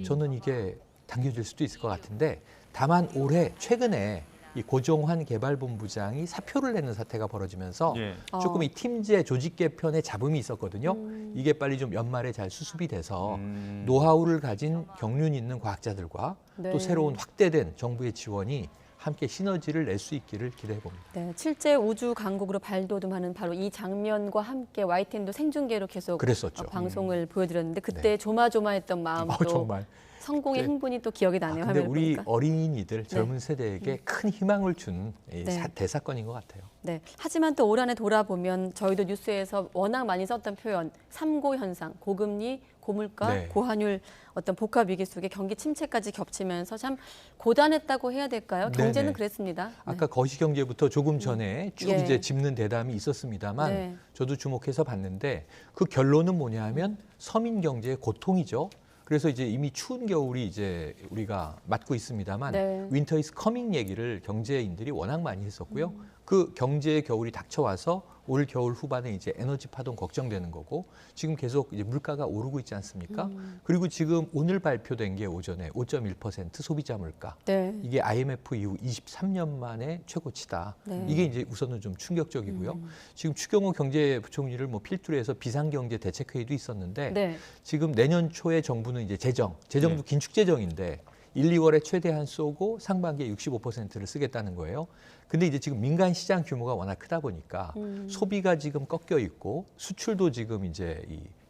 저는 이게 당겨질 수도 있을 것 같은데 다만 올해 최근에 이 고종환 개발본부장이 사표를 내는 사태가 벌어지면서 예. 조금 이 팀제 조직 개편에 잡음이 있었거든요. 이게 빨리 좀 연말에 잘 수습이 돼서 노하우를 가진 경륜 있는 과학자들과 네. 또 새로운 확대된 정부의 지원이 함께 시너지를 낼 수 있기를 기대해 봅니다. 네, 실제 우주 강국으로 발돋움하는 바로 이 장면과 함께 YTN도 생중계로 계속 그랬었죠. 방송을 보여드렸는데 그때 조마조마했던 마음도 정말. 성공의 네. 흥분이 또 기억이 나네요. 근데 화면을 우리 보니까. 어린이들, 젊은 세대에게 큰 희망을 준 네. 대사건인 것 같아요. 네. 하지만 또 올 한 해 돌아보면 저희도 뉴스에서 워낙 많이 썼던 표현, 3고 현상, 고금리, 고물가, 네. 고환율 어떤 복합 위기 속에 경기 침체까지 겹치면서 참 고단했다고 해야 될까요? 경제는 네네. 그랬습니다. 아까 거시경제부터 조금 전에 쭉 예. 이제 짚는 대담이 있었습니다만 네. 저도 주목해서 봤는데 그 결론은 뭐냐 하면 서민 경제의 고통이죠. 그래서 이제 이미 추운 겨울이 이제 우리가 맞고 있습니다만 네. 윈터 이즈 커밍 얘기를 경제인들이 워낙 많이 했었고요. 그 경제의 겨울이 닥쳐와서 올 겨울 후반에 이제 에너지 파동 걱정되는 거고 지금 계속 이제 물가가 오르고 있지 않습니까? 그리고 지금 오늘 발표된 게 오전에 5.1% 소비자 물가. 네. 이게 IMF 이후 23년 만에 최고치다. 네. 이게 이제 우선은 좀 충격적이고요. 지금 추경호 경제부총리를 뭐 필두로 해서 비상경제 대책회의도 있었는데 네. 지금 내년 초에 정부는 이제 재정도 긴축 재정인데 1, 2월에 최대한 쏘고 상반기에 65%를 쓰겠다는 거예요. 근데 이제 지금 민간 시장 규모가 워낙 크다 보니까 소비가 지금 꺾여 있고 수출도 지금 이제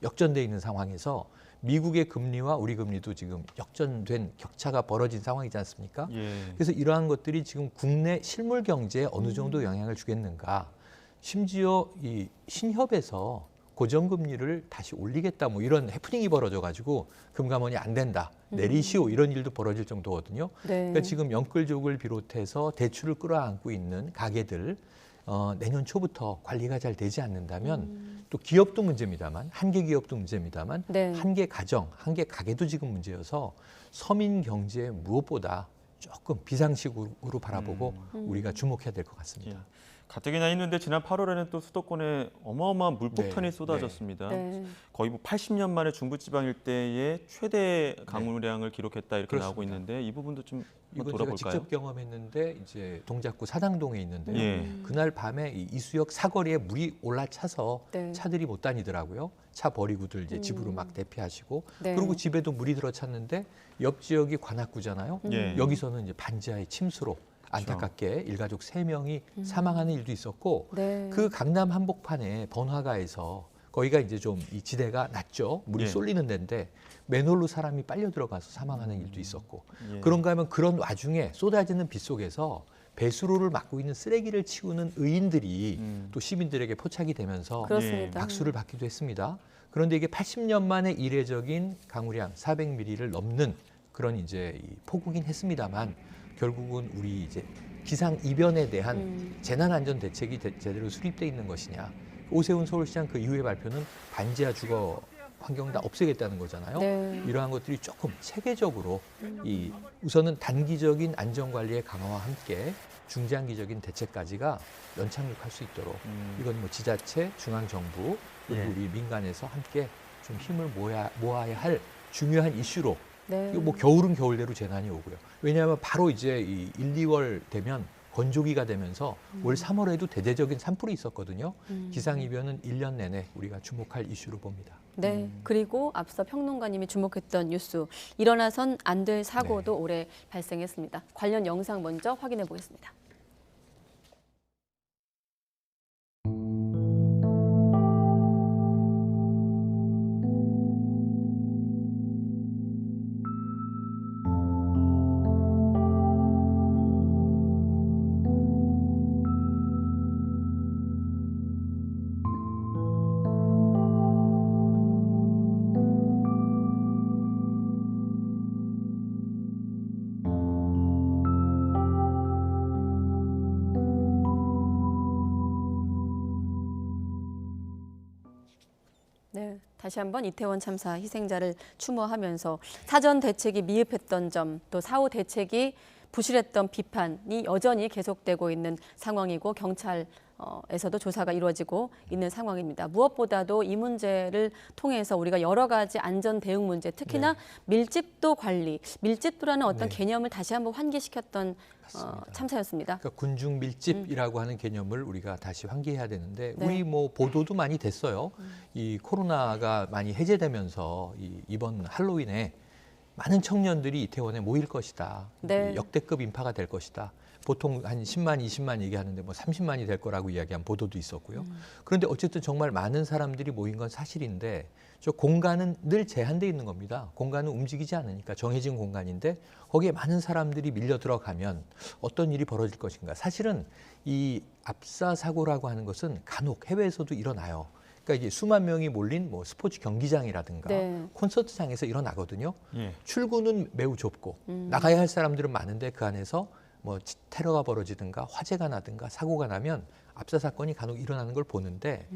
역전돼 있는 상황에서 미국의 금리와 우리 금리도 지금 역전된 격차가 벌어진 상황이지 않습니까? 예. 그래서 이러한 것들이 지금 국내 실물 경제에 어느 정도 영향을 주겠는가? 심지어 이 신협에서 고정금리를 다시 올리겠다 뭐 이런 해프닝이 벌어져가지고 금감원이 안 된다 내리시오 이런 일도 벌어질 정도거든요. 네. 그러니까 지금 영끌족을 비롯해서 대출을 끌어안고 있는 가게들 내년 초부터 관리가 잘 되지 않는다면 또 기업도 문제입니다만 한계 기업도 문제입니다만 네. 한계 가정, 한계 가게도 지금 문제여서 서민 경제에 무엇보다 조금 비상식으로 바라보고 우리가 주목해야 될 것 같습니다. 예. 가뜩이나 했는데 지난 8월에는 또 수도권에 어마어마한 물폭탄이 네, 쏟아졌습니다. 네. 거의 뭐 80년 만에 중부지방 일대의 최대 강우량을 기록했다 이렇게 그렇습니다. 나오고 있는데 이 부분도 좀 이거 제가 돌아볼까요? 직접 경험했는데 이제 동작구 사당동에 있는데요. 예. 그날 밤에 이 이수역 사거리에 물이 올라차서 네. 차들이 못 다니더라고요. 차 버리고들 이제 집으로 막 대피하시고 네. 그리고 집에도 물이 들어찼는데 옆 지역이 관악구잖아요. 예. 여기서는 이제 반지하의 침수로 안타깝게 일가족 3명이 사망하는 일도 있었고 네. 그 강남 한복판에 번화가에서 거기가 이제 좀 이 지대가 낮죠. 물이 예. 쏠리는 데인데 맨홀로 사람이 빨려 들어가서 사망하는 일도 있었고 예. 그런가 하면 그런 와중에 쏟아지는 빗 속에서 배수로를 막고 있는 쓰레기를 치우는 의인들이 또 시민들에게 포착이 되면서 그렇습니다. 박수를 받기도 했습니다. 그런데 이게 80년 만에 이례적인 강우량 400mm를 넘는 그런 이제 이 폭우긴 했습니다만 결국은 우리 이제 기상 이변에 대한 재난 안전 대책이 제대로 수립돼 있는 것이냐. 오세훈 서울시장 그 이후의 발표는 반지하 주거 환경 다 없애겠다는 거잖아요. 네. 이러한 것들이 조금 체계적으로 이 우선은 단기적인 안전 관리의 강화와 함께 중장기적인 대책까지가 연착륙할 수 있도록 이건 뭐 지자체, 중앙 정부 그리고 예. 우리 민간에서 함께 좀 힘을 모아야 할 중요한 이슈로. 네. 이거 뭐 겨울은 겨울대로 재난이 오고요. 왜냐하면 바로 이제 이 1, 2월 되면 건조기가 되면서 올 3월에도 대대적인 산불이 있었거든요. 기상이변은 1년 내내 우리가 주목할 이슈로 봅니다. 네. 그리고 앞서 평론가님이 주목했던 뉴스, 일어나선 안 될 사고도 네. 올해 발생했습니다. 관련 영상 먼저 확인해 보겠습니다. 네, 다시 한번 이태원 참사 희생자를 추모하면서 사전 대책이 미흡했던 점, 또 사후 대책이 부실했던 비판이 여전히 계속되고 있는 상황이고 경찰에서도 조사가 이루어지고 있는 상황입니다. 무엇보다도 이 문제를 통해서 우리가 여러 가지 안전 대응 문제, 특히나 밀집도 관리, 밀집도라는 어떤 개념을 다시 한번 환기시켰던 참사였습니다. 그러니까 군중 밀집이라고 하는 개념을 우리가 다시 환기해야 되는데 네. 우리 뭐 보도도 많이 됐어요. 이 코로나가 많이 해제되면서 이번 할로윈에 많은 청년들이 이태원에 모일 것이다. 네. 역대급 인파가 될 것이다. 보통 한 10만, 20만 얘기하는데 뭐 30만이 될 거라고 이야기한 보도도 있었고요. 그런데 어쨌든 정말 많은 사람들이 모인 건 사실인데 저 공간은 늘 제한돼 있는 겁니다. 공간은 움직이지 않으니까 정해진 공간인데 거기에 많은 사람들이 밀려 들어가면 어떤 일이 벌어질 것인가. 사실은 이 압사 사고라고 하는 것은 간혹 해외에서도 일어나요. 그러니까 이게 수만 명이 몰린 뭐 스포츠 경기장이라든가 네. 콘서트장에서 일어나거든요. 예. 출구는 매우 좁고 나가야 할 사람들은 많은데 그 안에서 뭐 테러가 벌어지든가 화재가 나든가 사고가 나면 압사 사건이 간혹 일어나는 걸 보는데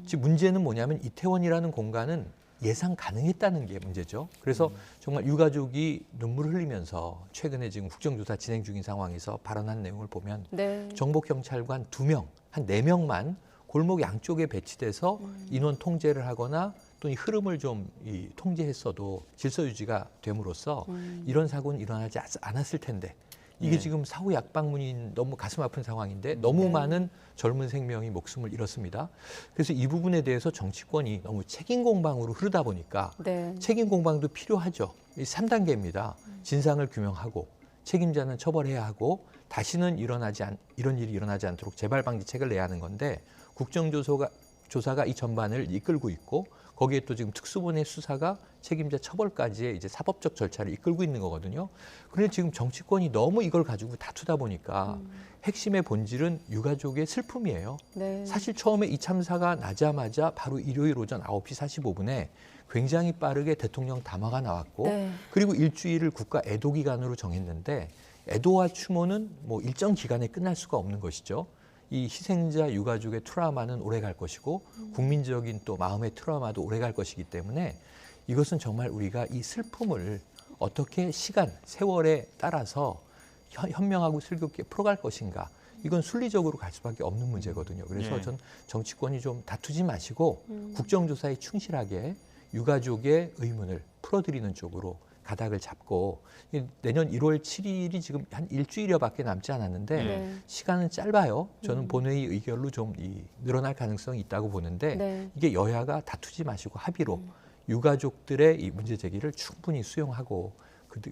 지금 문제는 뭐냐면 이태원이라는 공간은 예상 가능했다는 게 문제죠. 그래서 정말 유가족이 눈물을 흘리면서 최근에 지금 국정조사 진행 중인 상황에서 발언한 내용을 보면 정보경찰관 2명, 한 4명만 골목 양쪽에 배치돼서 인원 통제를 하거나 또는 흐름을 좀 통제했어도 질서 유지가 됨으로써 이런 사고는 일어나지 않았을 텐데 이게 지금 사후 약방문인 너무 가슴 아픈 상황인데 너무 많은 젊은 생명이 목숨을 잃었습니다. 그래서 이 부분에 대해서 정치권이 너무 책임 공방으로 흐르다 보니까 책임 공방도 필요하죠. 이 3단계입니다. 진상을 규명하고 책임자는 처벌해야 하고 다시는 이런 일이 일어나지 않도록 재발 방지책을 내야 하는 건데 국정조사가 이 전반을 이끌고 있고 거기에 또 지금 특수본의 수사가 책임자 처벌까지의 이제 사법적 절차를 이끌고 있는 거거든요. 그런데 지금 정치권이 너무 이걸 가지고 다투다 보니까 핵심의 본질은 유가족의 슬픔이에요. 사실 처음에 이 참사가 나자마자 바로 일요일 오전 9시 45분에 굉장히 빠르게 대통령 담화가 나왔고 그리고 일주일을 국가 애도 기간으로 정했는데 애도와 추모는 뭐 일정 기간에 끝날 수가 없는 것이죠. 이 희생자 유가족의 트라우마는 오래 갈 것이고 국민적인 또 마음의 트라우마도 오래 갈 것이기 때문에 이것은 정말 우리가 이 슬픔을 어떻게 시간, 세월에 따라서 현명하고 슬기롭게 풀어갈 것인가. 이건 순리적으로 갈 수밖에 없는 문제거든요. 그래서 전 정치권이 좀 다투지 마시고 국정조사에 충실하게 유가족의 의문을 풀어드리는 쪽으로 가닥을 잡고 내년 1월 7일이 지금 한 일주일여밖에 남지 않았는데 시간은 짧아요. 저는 본회의 의결로 좀 늘어날 가능성이 있다고 보는데 이게 여야가 다투지 마시고 합의로 유가족들의 이 문제 제기를 충분히 수용하고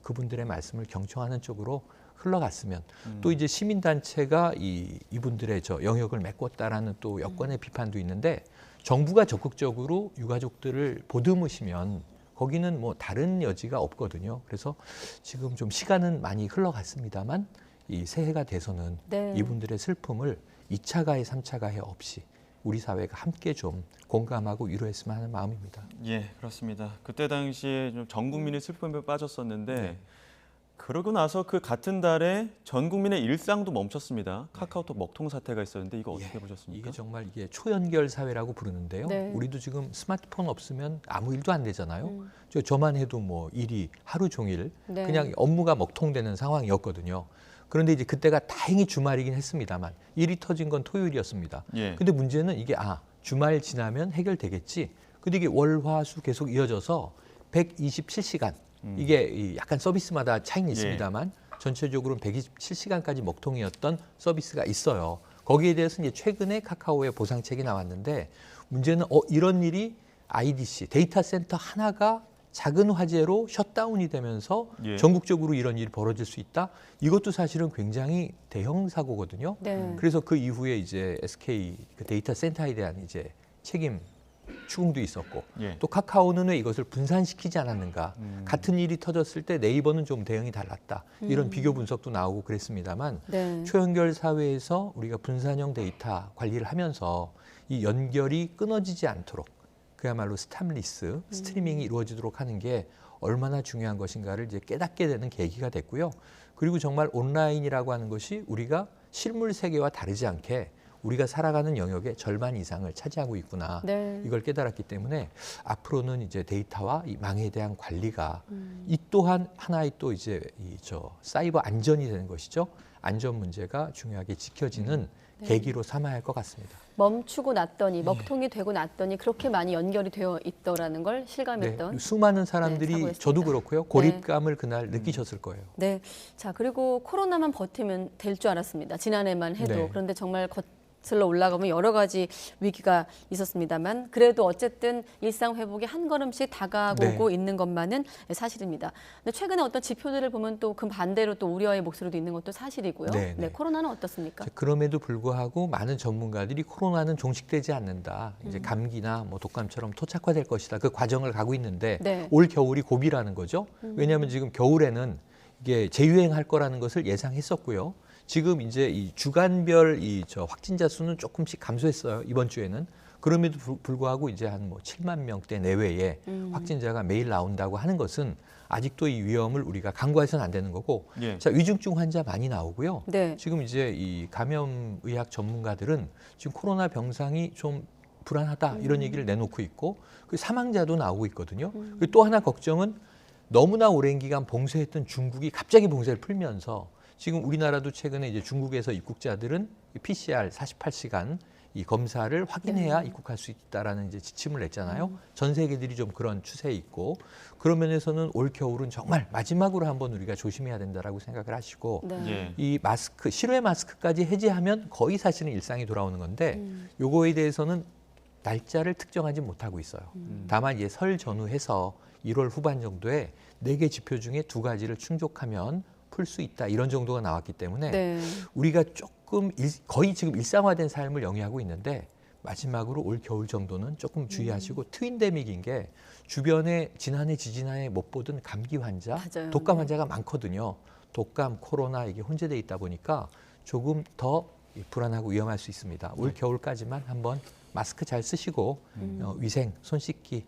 그분들의 말씀을 경청하는 쪽으로 흘러갔으면 또 이제 시민단체가 이분들의 영역을 메꿨다라는 또 여권의 비판도 있는데 정부가 적극적으로 유가족들을 보듬으시면 거기는 뭐 다른 여지가 없거든요. 그래서 지금 좀 시간은 많이 흘러갔습니다만 이 새해가 돼서는 이분들의 슬픔을 2차 가해, 3차 가해 없이 우리 사회가 함께 좀 공감하고 위로했으면 하는 마음입니다. 예, 그렇습니다. 그때 당시에 좀 전 국민이 슬픔에 빠졌었는데 그러고 나서 그 같은 달에 전 국민의 일상도 멈췄습니다. 카카오톡 먹통 사태가 있었는데 이거 어떻게 보셨습니까? 이게 정말 초연결 사회라고 부르는데요. 우리도 지금 스마트폰 없으면 아무 일도 안 되잖아요. 저만 해도 뭐 일이 하루 종일 그냥 업무가 먹통되는 상황이었거든요. 그런데 이제 그때가 다행히 주말이긴 했습니다만 일이 터진 건 토요일이었습니다. 근데 문제는 이게 주말 지나면 해결되겠지. 근데 이게 월, 화, 수 계속 이어져서 127시간 이게 약간 서비스마다 차이는 있습니다만 전체적으로는 127시간까지 먹통이었던 서비스가 있어요. 거기에 대해서 이제 최근에 카카오의 보상책이 나왔는데 문제는 이런 일이 IDC 데이터 센터 하나가 작은 화재로 셧다운이 되면서 전국적으로 이런 일이 벌어질 수 있다. 이것도 사실은 굉장히 대형 사고거든요. 그래서 그 이후에 이제 SK 그 데이터 센터에 대한 이제 책임 추궁도 있었고 또 카카오는 왜 이것을 분산시키지 않았는가. 같은 일이 터졌을 때 네이버는 좀 대응이 달랐다. 이런 비교 분석도 나오고 그랬습니다만 초연결 사회에서 우리가 분산형 데이터 관리를 하면서 이 연결이 끊어지지 않도록 그야말로 스탑리스, 스트리밍이 이루어지도록 하는 게 얼마나 중요한 것인가를 이제 깨닫게 되는 계기가 됐고요. 그리고 정말 온라인이라고 하는 것이 우리가 실물 세계와 다르지 않게 우리가 살아가는 영역의 절반 이상을 차지하고 있구나. 이걸 깨달았기 때문에 앞으로는 이제 데이터와 이 망에 대한 관리가 이 또한 하나의 또 이제 사이버 안전이 되는 것이죠. 안전 문제가 중요하게 지켜지는 계기로 삼아야 할 것 같습니다. 멈추고 났더니 먹통이 되고 났더니 그렇게 많이 연결이 되어 있더라는 걸 실감했던 수많은 사람들이 저도 그렇고요. 고립감을 그날 느끼셨을 거예요. 자, 그리고 코로나만 버티면 될 줄 알았습니다. 지난해만 해도. 그런데 정말 거슬러 올라가면 여러 가지 위기가 있었습니다만 그래도 어쨌든 일상 회복이 한 걸음씩 다가오고 있는 것만은 사실입니다. 근데 최근에 어떤 지표들을 보면 또 그 반대로 또 우려의 목소리도 있는 것도 사실이고요. 코로나는 어떻습니까? 그럼에도 불구하고 많은 전문가들이 코로나는 종식되지 않는다. 이제 감기나 뭐 독감처럼 토착화될 것이다. 그 과정을 가고 있는데 올 겨울이 고비라는 거죠. 왜냐하면 지금 겨울에는 이게 재유행할 거라는 것을 예상했었고요. 지금 이제 이 주간별 확진자 수는 조금씩 감소했어요. 이번 주에는. 그럼에도 불구하고 이제 한 뭐 7만 명대 내외의 확진자가 매일 나온다고 하는 것은 아직도 이 위험을 우리가 간과해서는 안 되는 거고. 자, 위중증 환자 많이 나오고요. 지금 이제 이 감염의학 전문가들은 지금 코로나 병상이 좀 불안하다 이런 얘기를 내놓고 있고 그 사망자도 나오고 있거든요. 그리고 또 하나 걱정은 너무나 오랜 기간 봉쇄했던 중국이 갑자기 봉쇄를 풀면서 지금 우리나라도 최근에 이제 중국에서 입국자들은 PCR 48시간 이 검사를 확인해야 입국할 수 있다라는 이제 지침을 냈잖아요. 전 세계들이 좀 그런 추세에 있고 그런 면에서는 올 겨울은 정말 마지막으로 한번 우리가 조심해야 된다라고 생각을 하시고 이 마스크 실외 마스크까지 해제하면 거의 사실은 일상이 돌아오는 건데 요거에 대해서는 날짜를 특정하지 못하고 있어요. 다만 이제 설 전후해서 1월 후반 정도에 4개 지표 중에 2가지를 충족하면 풀 수 있다 이런 정도가 나왔기 때문에 우리가 조금 거의 지금 일상화된 삶을 영위하고 있는데 마지막으로 올 겨울 정도는 조금 주의하시고 트윈데믹인 게 주변에 지난해 지지난해 못 보던 감기 환자, 독감 환자가 많거든요. 독감, 코로나 이게 혼재돼 있다 보니까 조금 더 불안하고 위험할 수 있습니다. 올 겨울까지만 한번 마스크 잘 쓰시고 위생, 손 씻기,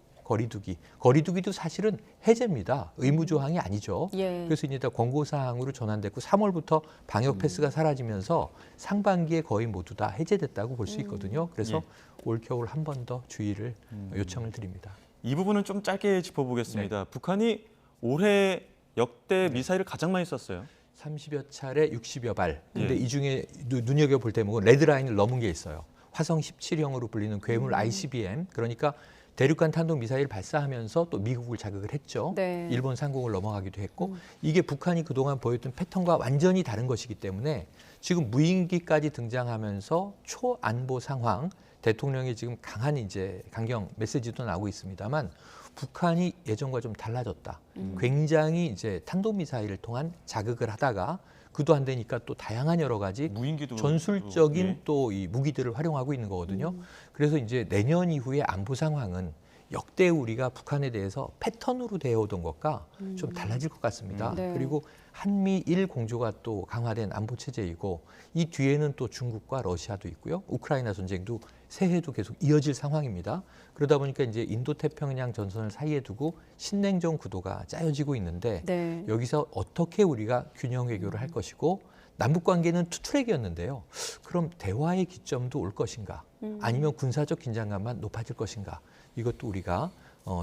거리두기도 사실은 해제입니다. 의무 조항이 아니죠. 그래서 이제 다 권고사항으로 전환됐고 3월부터 방역 패스가 사라지면서 상반기에 거의 모두 다 해제됐다고 볼 수 있거든요. 그래서 올 겨울 한 번 더 주의를 요청을 드립니다. 이 부분은 좀 짧게 짚어보겠습니다. 북한이 올해 역대 미사일을 가장 많이 쐈어요. 30여 차례 60여 발. 근데 이 중에 눈여겨볼 대목은 레드라인을 넘은 게 있어요. 화성 17형으로 불리는 괴물 ICBM. 그러니까 대륙간 탄도 미사일 발사하면서 또 미국을 자극을 했죠. 일본 상공을 넘어가기도 했고 이게 북한이 그동안 보였던 패턴과 완전히 다른 것이기 때문에 지금 무인기까지 등장하면서 초안보 상황 대통령이 지금 강한 이제 강경 메시지도 나오고 있습니다만 북한이 예전과 좀 달라졌다. 굉장히 이제 탄도미사일을 통한 자극을 하다가 그도 안 되니까 또 다양한 여러 가지 무인기도 전술적인 또 이 무기들을 활용하고 있는 거거든요. 그래서 이제 내년 이후의 안보 상황은 역대 우리가 북한에 대해서 패턴으로 되어오던 것과 좀 달라질 것 같습니다. 그리고 한미일 공조가 또 강화된 안보 체제이고 이 뒤에는 또 중국과 러시아도 있고요. 우크라이나 전쟁도 새해도 계속 이어질 상황입니다. 그러다 보니까 이제 인도태평양 전선을 사이에 두고 신냉전 구도가 짜여지고 있는데 여기서 어떻게 우리가 균형 외교를 할 것이고 남북 관계는 투트랙이었는데요. 그럼 대화의 기점도 올 것인가? 아니면 군사적 긴장감만 높아질 것인가? 이것도 우리가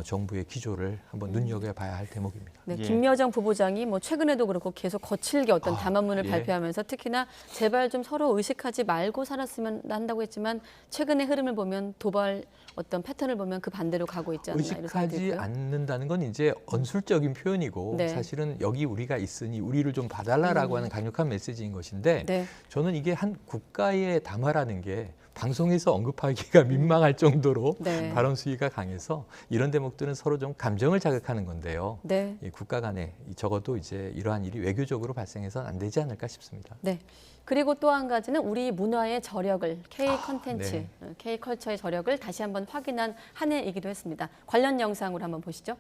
정부의 기조를 한번 눈여겨봐야 할 대목입니다. 김여정 부부장이 뭐 최근에도 그렇고 계속 거칠게 어떤 담화문을 발표하면서 특히나 제발 좀 서로 의식하지 말고 살았으면 한다고 했지만 최근의 흐름을 보면 도발 어떤 패턴을 보면 그 반대로 가고 있지 않나 이런 생각이 의식하지 들고요. 않는다는 건 이제 언술적인 표현이고 사실은 여기 우리가 있으니 우리를 좀 봐달라라고 하는 강력한 메시지인 것인데 저는 이게 한 국가의 담화라는 게 방송에서 언급하기가 민망할 정도로 발언 수위가 강해서 이런 대목들은 서로 좀 감정을 자극하는 건데요. 이 국가 간에 적어도 이제 이러한 일이 외교적으로 발생해서는 안 되지 않을까 싶습니다. 그리고 또 한 가지는 우리 문화의 저력을 K-컨텐츠, K-컬처의 저력을 다시 한번 확인한 한 해이기도 했습니다. 관련 영상으로 한번 보시죠.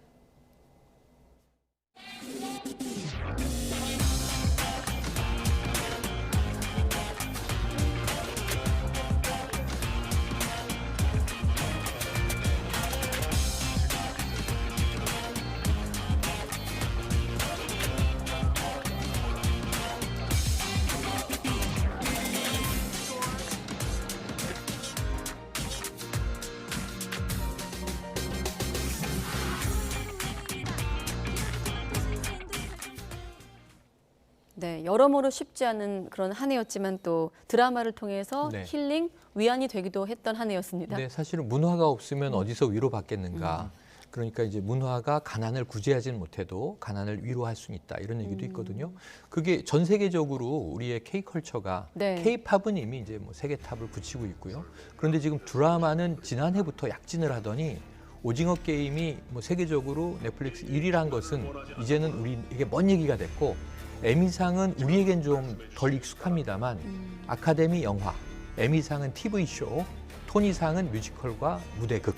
여러모로 쉽지 않은 그런 한 해였지만 또 드라마를 통해서 힐링, 위안이 되기도 했던 한 해였습니다. 사실은 문화가 없으면 어디서 위로받겠는가. 그러니까 이제 문화가 가난을 구제하지는 못해도 가난을 위로할 수 있다 이런 얘기도 있거든요. 그게 전 세계적으로 우리의 K-컬처가 K-팝은 이미 이제 뭐 세계 탑을 굳히고 있고요. 그런데 지금 드라마는 지난해부터 약진을 하더니 오징어 게임이 뭐 세계적으로 넷플릭스 1위란 것은 이제는 우리에게 먼 얘기가 됐고 에미상은 우리에겐 좀 덜 익숙합니다만 아카데미 영화, 에미상은 TV쇼, 토니상은 뮤지컬과 무대극.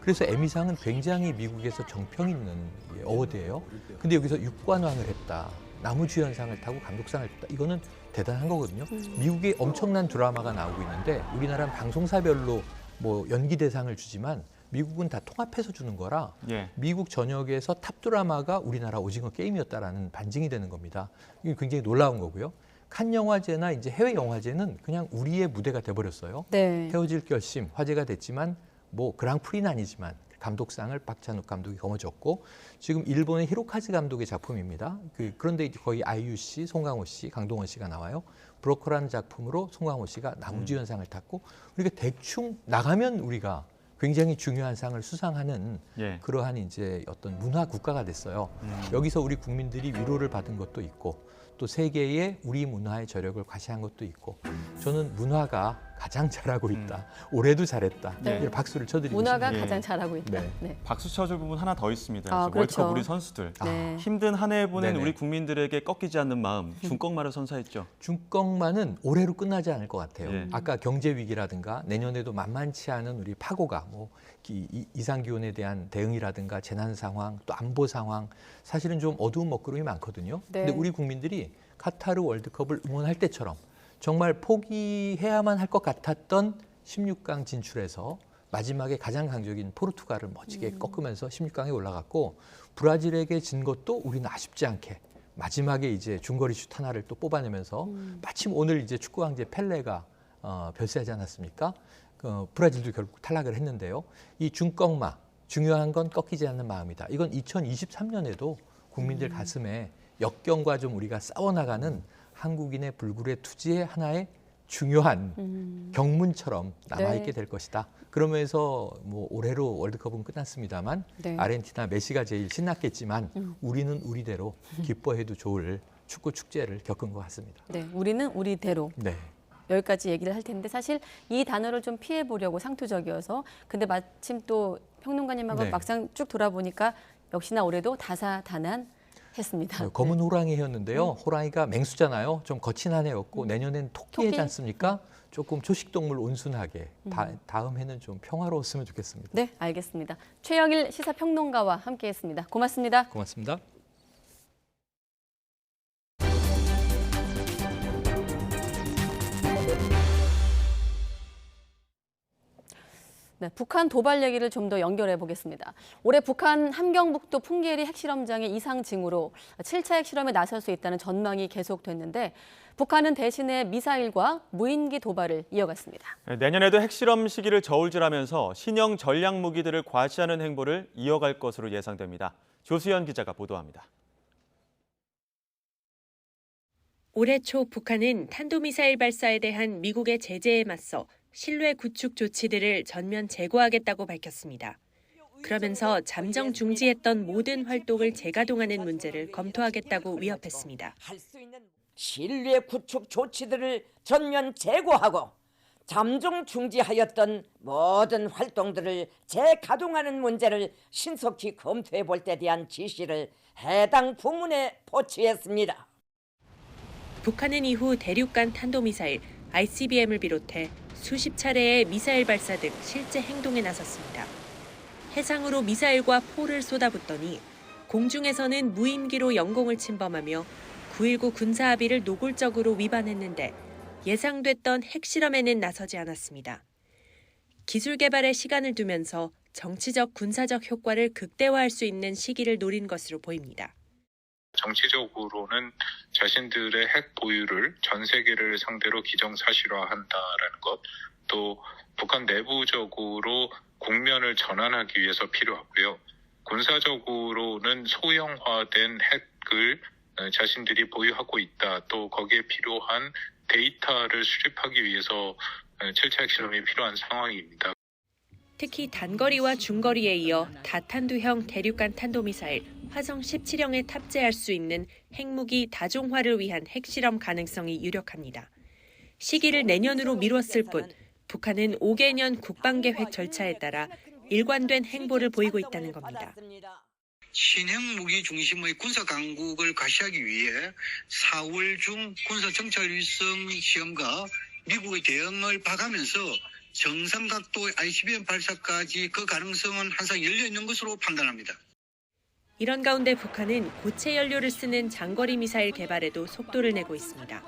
그래서 에미상은 굉장히 미국에서 정평 있는 어워드예요. 근데 여기서 육관왕을 했다. 나무주연상을 타고 감독상을 했다. 이거는 대단한 거거든요. 미국에 엄청난 드라마가 나오고 있는데 우리나라는 방송사별로 뭐 연기 대상을 주지만 미국은 다 통합해서 주는 거라 미국 전역에서 탑 드라마가 우리나라 오징어 게임이었다라는 반증이 되는 겁니다. 이게 굉장히 놀라운 거고요. 칸 영화제나 이제 해외 영화제는 그냥 우리의 무대가 돼버렸어요. 헤어질 결심 화제가 됐지만 뭐 그랑프리는 아니지만 감독상을 박찬욱 감독이 거머쥐었고 지금 일본의 히로카즈 감독의 작품입니다. 그런데 거의 아이유 씨, 송강호 씨, 강동원 씨가 나와요. 브로커라는 작품으로 송강호 씨가 나무주연상을 탔고 그러니까 대충 나가면 우리가 굉장히 중요한 상을 수상하는 그러한 이제 어떤 문화 국가가 됐어요. 여기서 우리 국민들이 위로를 받은 것도 있고 또 세계에 우리 문화의 저력을 과시한 것도 있고 저는 문화가 가장 잘하고 있다. 올해도 잘했다. 네. 박수를 쳐드리고 문화가 싶습니다. 가장 잘하고 있다. 네. 네. 박수 쳐줄 부분 하나 더 있습니다. 그렇죠. 월드컵 우리 선수들. 네. 힘든 한 해 보낸 네네. 우리 국민들에게 꺾이지 않는 마음, 중꺾마를 선사했죠. 중꺾마는 올해로 끝나지 않을 것 같아요. 네. 아까 경제 위기라든가 내년에도 만만치 않은 우리 파고가 뭐 이상 기온에 대한 대응이라든가 재난 상황, 또 안보 상황 사실은 좀 어두운 먹구름이 많거든요. 네. 근데 우리 국민들이 카타르 월드컵을 응원할 때처럼 정말 포기해야만 할 것 같았던 16강 진출에서 마지막에 가장 강적인 포르투갈을 멋지게 꺾으면서 16강에 올라갔고 브라질에게 진 것도 우리는 아쉽지 않게 마지막에 이제 중거리 슛 하나를 또 뽑아내면서 마침 오늘 이제 축구 황제 펠레가 별세하지 않았습니까? 브라질도 결국 탈락을 했는데요. 이 중꺾마 중요한 건 꺾이지 않는 마음이다. 이건 2023년에도 국민들 가슴에 역경과 좀 우리가 싸워나가는 한국인의 불굴의 투지의 하나의 중요한 경문처럼 남아있게 될 것이다. 그러면서 뭐 올해로 월드컵은 끝났습니다만 네. 아르헨티나 메시가 제일 신났겠지만 우리는 우리대로 기뻐해도 좋을 축구 축제를 겪은 것 같습니다. 네, 우리는 우리대로. 네. 여기까지 얘기를 할 텐데 사실 이 단어를 좀 피해 보려고 상투적이어서 근데 마침 또 평론가님하고 네. 막상 쭉 돌아보니까 역시나 올해도 다사다난했습니다. 검은 호랑이 해였는데요. 호랑이가 맹수잖아요. 좀 거친 한 해였고 내년엔 토끼 해지 않습니까? 조금 초식동물 온순하게 다음 해는 좀 평화로웠으면 좋겠습니다. 네, 알겠습니다. 최영일 시사평론가와 함께했습니다. 고맙습니다. 고맙습니다. 네, 북한 도발 얘기를 좀 더 연결해 보겠습니다. 올해 북한 함경북도 풍계리 핵실험장의 이상 징후로 7차 핵실험에 나설 수 있다는 전망이 계속됐는데 북한은 대신에 미사일과 무인기 도발을 이어갔습니다. 내년에도 핵실험 시기를 저울질하면서 신형 전략 무기들을 과시하는 행보를 이어갈 것으로 예상됩니다. 조수연 기자가 보도합니다. 올해 초 북한은 탄도미사일 발사에 대한 미국의 제재에 맞서 신뢰 구축 조치들을 전면 제고하겠다고 밝혔습니다. 그러면서 잠정 중지했던 모든 활동을 재가동하는 문제를 검토하겠다고 위협했습니다. 신뢰 구축 조치들을 전면 제고하고 잠정 중지하였던 모든 활동들을 재가동하는 문제를 신속히 검토해 볼 때 대한 지시를 해당 부문에 포치했습니다. 북한은 이후 대륙간 탄도미사일 ICBM을 비롯해 수십 차례의 미사일 발사 등 실제 행동에 나섰습니다. 해상으로 미사일과 포를 쏟아붓더니 공중에서는 무인기로 영공을 침범하며 9.19 군사합의를 노골적으로 위반했는데 예상됐던 핵실험에는 나서지 않았습니다. 기술 개발에 시간을 두면서 정치적 군사적 효과를 극대화할 수 있는 시기를 노린 것으로 보입니다. 정치적으로는 자신들의 핵 보유를 전 세계를 상대로 기정사실화한다라는 것, 또 북한 내부적으로 국면을 전환하기 위해서 필요하고요. 군사적으로는 소형화된 핵을 자신들이 보유하고 있다. 또 거기에 필요한 데이터를 수집하기 위해서 7차 핵실험이 필요한 상황입니다. 특히 단거리와 중거리에 이어 다탄두형 대륙간 탄도미사일 화성 17형에 탑재할 수 있는 핵무기 다종화를 위한 핵실험 가능성이 유력합니다. 시기를 내년으로 미뤘을 뿐 북한은 5개년 국방계획 절차에 따라 일관된 행보를 보이고 있다는 겁니다. 신핵무기 중심의 군사 강국을 과시하기 위해 4월 중 군사정찰위성 시험과 미국의 대응을 봐가면서 정상각도의 ICBM 발사까지 그 가능성은 항상 열려있는 것으로 판단합니다. 이런 가운데 북한은 고체 연료를 쓰는 장거리 미사일 개발에도 속도를 내고 있습니다.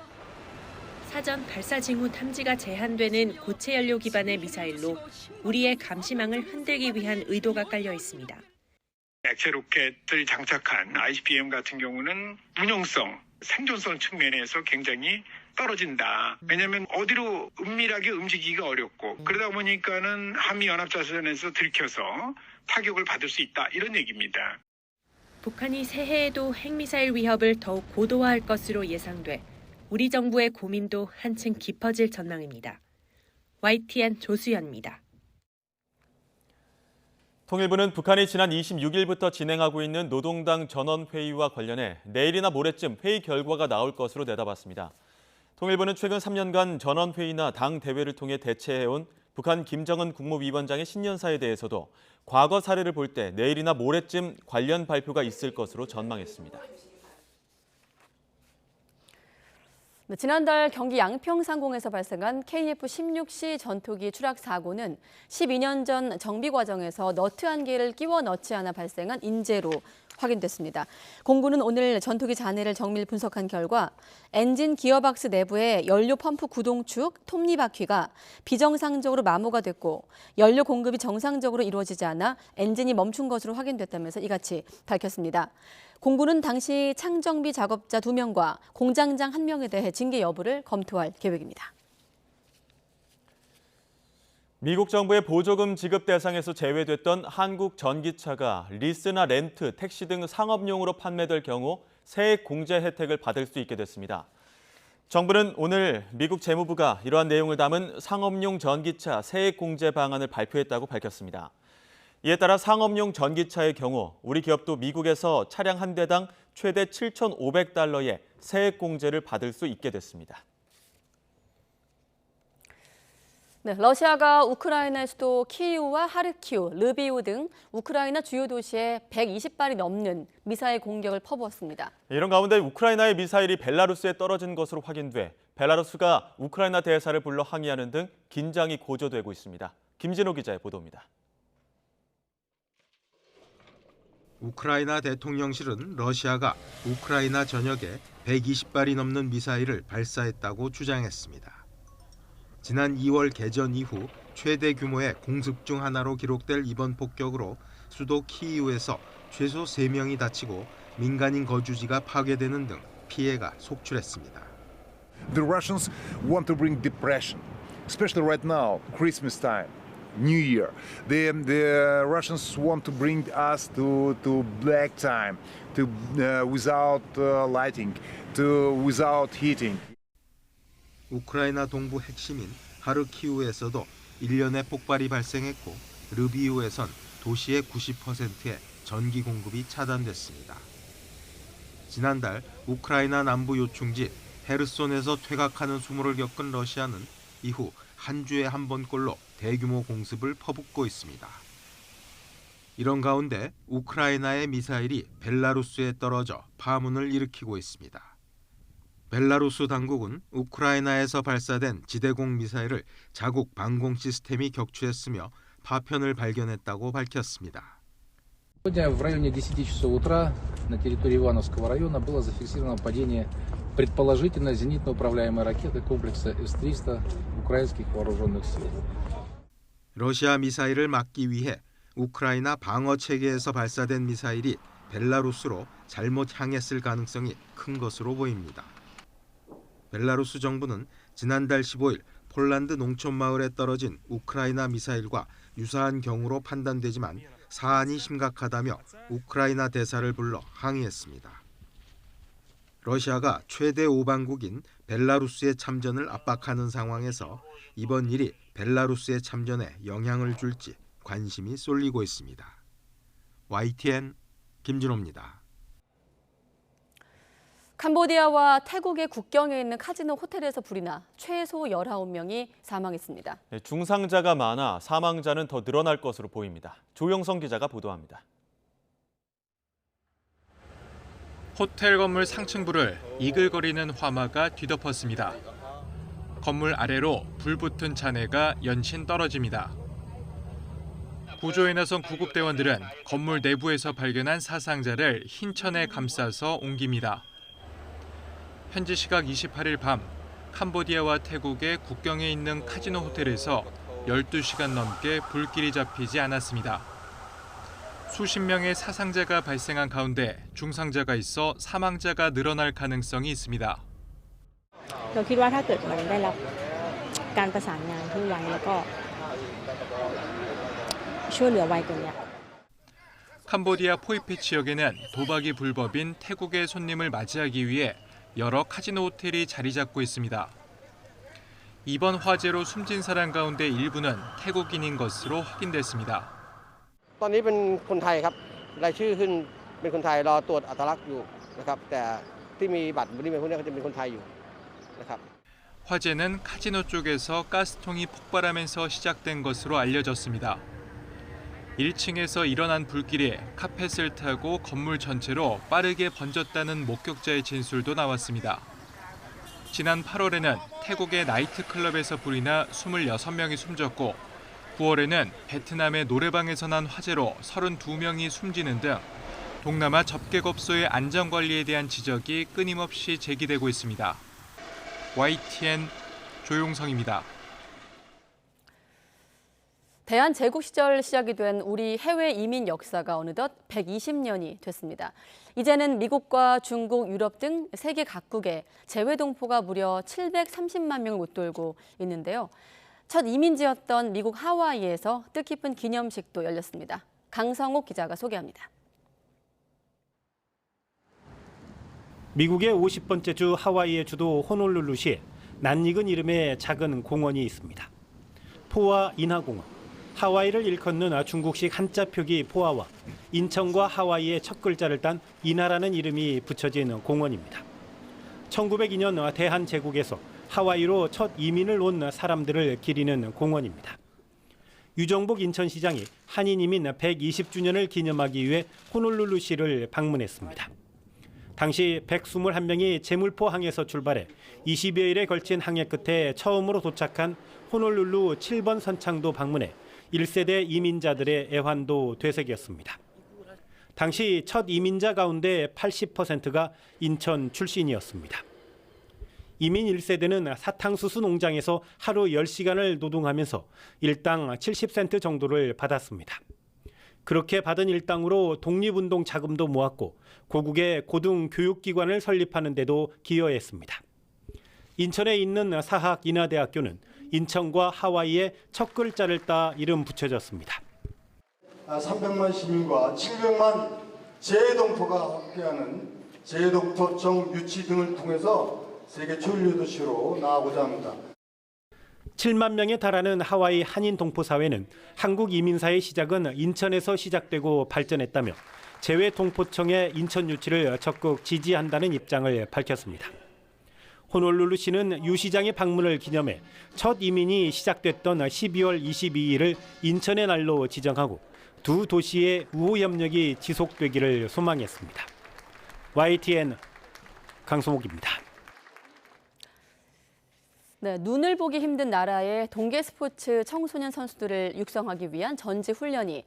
사전 발사 징후 탐지가 제한되는 고체 연료 기반의 미사일로 우리의 감시망을 흔들기 위한 의도가 깔려 있습니다. 액체 로켓을 장착한 ICBM 같은 경우는 운용성, 생존성 측면에서 굉장히 떨어진다. 왜냐하면 어디로 은밀하게 움직이기가 어렵고 그러다 보니까는 한미연합자산에서 들켜서 타격을 받을 수 있다. 이런 얘기입니다. 북한이 새해에도 핵미사일 위협을 더욱 고도화할 것으로 예상돼 우리 정부의 고민도 한층 깊어질 전망입니다. YTN 조수연입니다. 통일부는 북한이 지난 26일부터 진행하고 있는 노동당 전원회의와 관련해 내일이나 모레쯤 회의 결과가 나올 것으로 내다봤습니다. 통일부는 최근 3년간 전원회의나 당 대회를 통해 대체해온 북한 김정은 국무위원장의 신년사에 대해서도 과거 사례를 볼 때 내일이나 모레쯤 관련 발표가 있을 것으로 전망했습니다. 지난달 경기 양평상공에서 발생한 KF-16C 전투기 추락 사고는 12년 전 정비 과정에서 너트 한 개를 끼워 넣지 않아 발생한 인재로 확인됐습니다. 공군은 오늘 전투기 잔해를 정밀 분석한 결과 엔진 기어박스 내부의 연료 펌프 구동축, 톱니바퀴가 비정상적으로 마모가 됐고 연료 공급이 정상적으로 이루어지지 않아 엔진이 멈춘 것으로 확인됐다면서 이같이 밝혔습니다. 공군은 당시 창정비 작업자 2명과 공장장 1명에 대해 징계 여부를 검토할 계획입니다. 미국 정부의 보조금 지급 대상에서 제외됐던 한국 전기차가 리스나 렌트, 택시 등 상업용으로 판매될 경우 세액 공제 혜택을 받을 수 있게 됐습니다. 정부는 오늘 미국 재무부가 이러한 내용을 담은 상업용 전기차 세액 공제 방안을 발표했다고 밝혔습니다. 이에 따라 상업용 전기차의 경우 우리 기업도 미국에서 차량 한 대당 최대 $7,500의 세액 공제를 받을 수 있게 됐습니다. 네, 러시아가 우크라이나의 수도 키이우와 하르키우, 르비우 등 우크라이나 주요 도시에 120발이 넘는 미사일 공격을 퍼부었습니다. 이런 가운데 우크라이나의 미사일이 벨라루스에 떨어진 것으로 확인돼 벨라루스가 우크라이나 대사를 불러 항의하는 등 긴장이 고조되고 있습니다. 김진호 기자의 보도입니다. 우크라이나 대통령실은 러시아가 우크라이나 전역에 120발이 넘는 미사일을 발사했다고 주장했습니다. 지난 2월 개전 이후 최대 규모의 공습 중 하나로 기록될 이번 폭격으로 수도 키이우에서 최소 3명이 다치고 민간인 거주지가 파괴되는 등 피해가 속출했습니다. The Russians want to bring depression, especially right now, Christmas time. New Year. The Russians want to bring us to black time, to without lighting, to without heating. 우크라이나 동부 핵심인 하르키우에서도 1년에 폭발이 발생했고 르비우에선 도시의 90%의 전기 공급이 차단됐습니다. 지난달 우크라이나 남부 요충지 헤르손에서 퇴각하는 수모를 겪은 러시아는 이후 한 주에 한 번꼴로 대규모 공습을 퍼붓고 있습니다. 이런 가운데 우크라이나의 미사일이 벨라루스에 떨어져 파문을 일으키고 있습니다. 벨라루스 당국은 우크라이나에서 발사된 지대공 미사일을 자국 방공 시스템이 격추했으며 파편을 발견했다고 밝혔습니다. Сегодня в районе 10 часов утра на территории Ивановского района было зафиксировано падение предположительно зенитно-управляемой ракеты комплекса С-300 украинских вооруженных сил. 러시아 미사일을 막기 위해 우크라이나 방어 체계에서 발사된 미사일이 벨라루스로 잘못 향했을 가능성이 큰 것으로 보입니다. 벨라루스 정부는 지난달 15일 폴란드 농촌 마을에 떨어진 우크라이나 미사일과 유사한 경우로 판단되지만 사안이 심각하다며 우크라이나 대사를 불러 항의했습니다. 러시아가 최대 오방국인 벨라루스의 참전을 압박하는 상황에서 이번 일이 벨라루스의 참전에 영향을 줄지 관심이 쏠리고 있습니다. YTN 김진호입니다. 캄보디아와 태국의 국경에 있는 카지노 호텔에서 불이 나 최소 19명이 사망했습니다. 중상자가 많아 사망자는 더 늘어날 것으로 보입니다. 조영성 기자가 보도합니다. 호텔 건물 상층부를 이글거리는 화마가 뒤덮었습니다. 건물 아래로 불붙은 잔해가 연신 떨어집니다. 구조에 나선 구급대원들은 건물 내부에서 발견한 사상자를 흰 천에 감싸서 옮깁니다. 현지 시각 28일 밤 캄보디아와 태국의 국경에 있는 카지노 호텔에서 12시간 넘게 불길이 잡히지 않았습니다. 수십 명의 사상자가 발생한 가운데 중상자가 있어 사망자가 늘어날 가능성이 있습니다. เราคิดว่าถ้าเกิดมันได้รับการประสานงานที่ไวแล้วก็ช่วยเหลือไวกว่านี้ 캄보디아 포이페 지역에는 도박이 불법인 태국의 손님을 맞이하기 위해 여러 카지노 호텔이 자리 잡고 있습니다. 이번 화재로 숨진 사람 가운데 일부는 태국인인 것으로 확인됐습니다. ตอนนี้เป็นคนไทยครับรายชื่อขึ้นเป็นคนไทยรอตรวจอัตลักษณ์อยู่นะครับแต่ที่มีบัตรบริเวณพวกนี้ก็จะเป็นคนไทยอยู่นะครับ 화재는 카지노 쪽에서 가스통이 폭발하면서 시작된 것으로 알려졌습니다. 1층에서 일어난 불길이 카펫을 타고 건물 전체로 빠르게 번졌다는 목격자의 진술도 나왔습니다. 지난 8월에는 태국의 나이트클럽에서 불이 나 26명이 숨졌고 9월에는 베트남의 노래방에서 난 화재로 32명이 숨지는 등 동남아 접객업소의 안전관리에 대한 지적이 끊임없이 제기되고 있습니다. YTN 조용성입니다. 대한제국 시절 시작이 된 우리 해외 이민 역사가 어느덧 120년이 됐습니다. 이제는 미국과 중국, 유럽 등 세계 각국에 재외 동포가 무려 730만 명을 웃돌고 있는데요. 첫 이민지였던 미국 하와이에서 뜻깊은 기념식도 열렸습니다. 강성옥 기자가 소개합니다. 미국의 50번째 주 하와이의 주도 호놀룰루시에 낯익은 이름의 작은 공원이 있습니다. 포화 인하공원. 하와이를 일컫는 중국식 한자 표기 포화와 인천과 하와이의 첫 글자를 딴 인하라는 이름이 붙여진 공원입니다. 1902년 대한제국에서 하와이로 첫 이민을 온 사람들을 기리는 공원입니다. 유정복 인천시장이 한인 이민 120주년을 기념하기 위해 호놀룰루시를 방문했습니다. 당시 121명이 제물포 항에서 출발해 20여일에 걸친 항해 끝에 처음으로 도착한 호놀룰루 7번 선창도 방문해 1세대 이민자들의 애환도 되새겼습니다. 당시 첫 이민자 가운데 80%가 인천 출신이었습니다. 이민 1세대는 사탕수수 농장에서 하루 10시간을 노동하면서 일당 70센트 정도를 받았습니다. 그렇게 받은 일당으로 독립운동 자금도 모았고 고국의 고등교육기관을 설립하는 데도 기여했습니다. 인천에 있는 사학 인하대학교는 인천과 하와이의 첫 글자를 따 이름 붙여졌습니다. 300만 시민과 700만 재동포가 함께하는 재동포청 유치 등을 통해서 세계 초일류 도시로 나아가고자 합니다. 7만 명에 달하는 하와이 한인 동포 사회는 한국 이민사의 시작은 인천에서 시작되고 발전했다며 재외 동포청의 인천 유치를 적극 지지한다는 입장을 밝혔습니다. 호놀룰루시는 유 시장의 방문을 기념해 첫 이민이 시작됐던 12월 22일을 인천의 날로 지정하고 두 도시의 우호 협력이 지속되기를 소망했습니다. YTN 강성옥입니다. 네, 눈을 보기 힘든 나라의 동계 스포츠 청소년 선수들을 육성하기 위한 전지 훈련이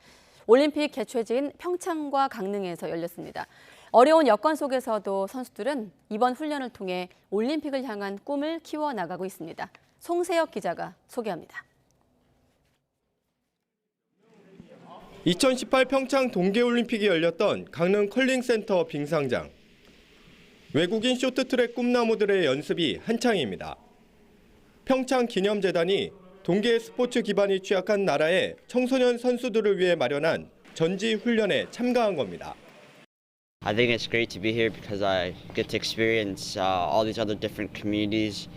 올림픽 개최지인 평창과 강릉에서 열렸습니다. 어려운 여건 속에서도 선수들은 이번 훈련을 통해 올림픽을 향한 꿈을 키워나가고 있습니다. 송세혁 기자가 소개합니다. 2018 평창 동계올림픽이 열렸던 강릉 컬링센터 빙상장. 외국인 쇼트트랙 꿈나무들의 연습이 한창입니다. 평창 기념재단이 동계 스포츠 기반이 취약한 나라의 청소년 선수들을 위해 마련한 전지 훈련에 참가한 겁니다. I think it's great to be here because I get to experience all these other different communities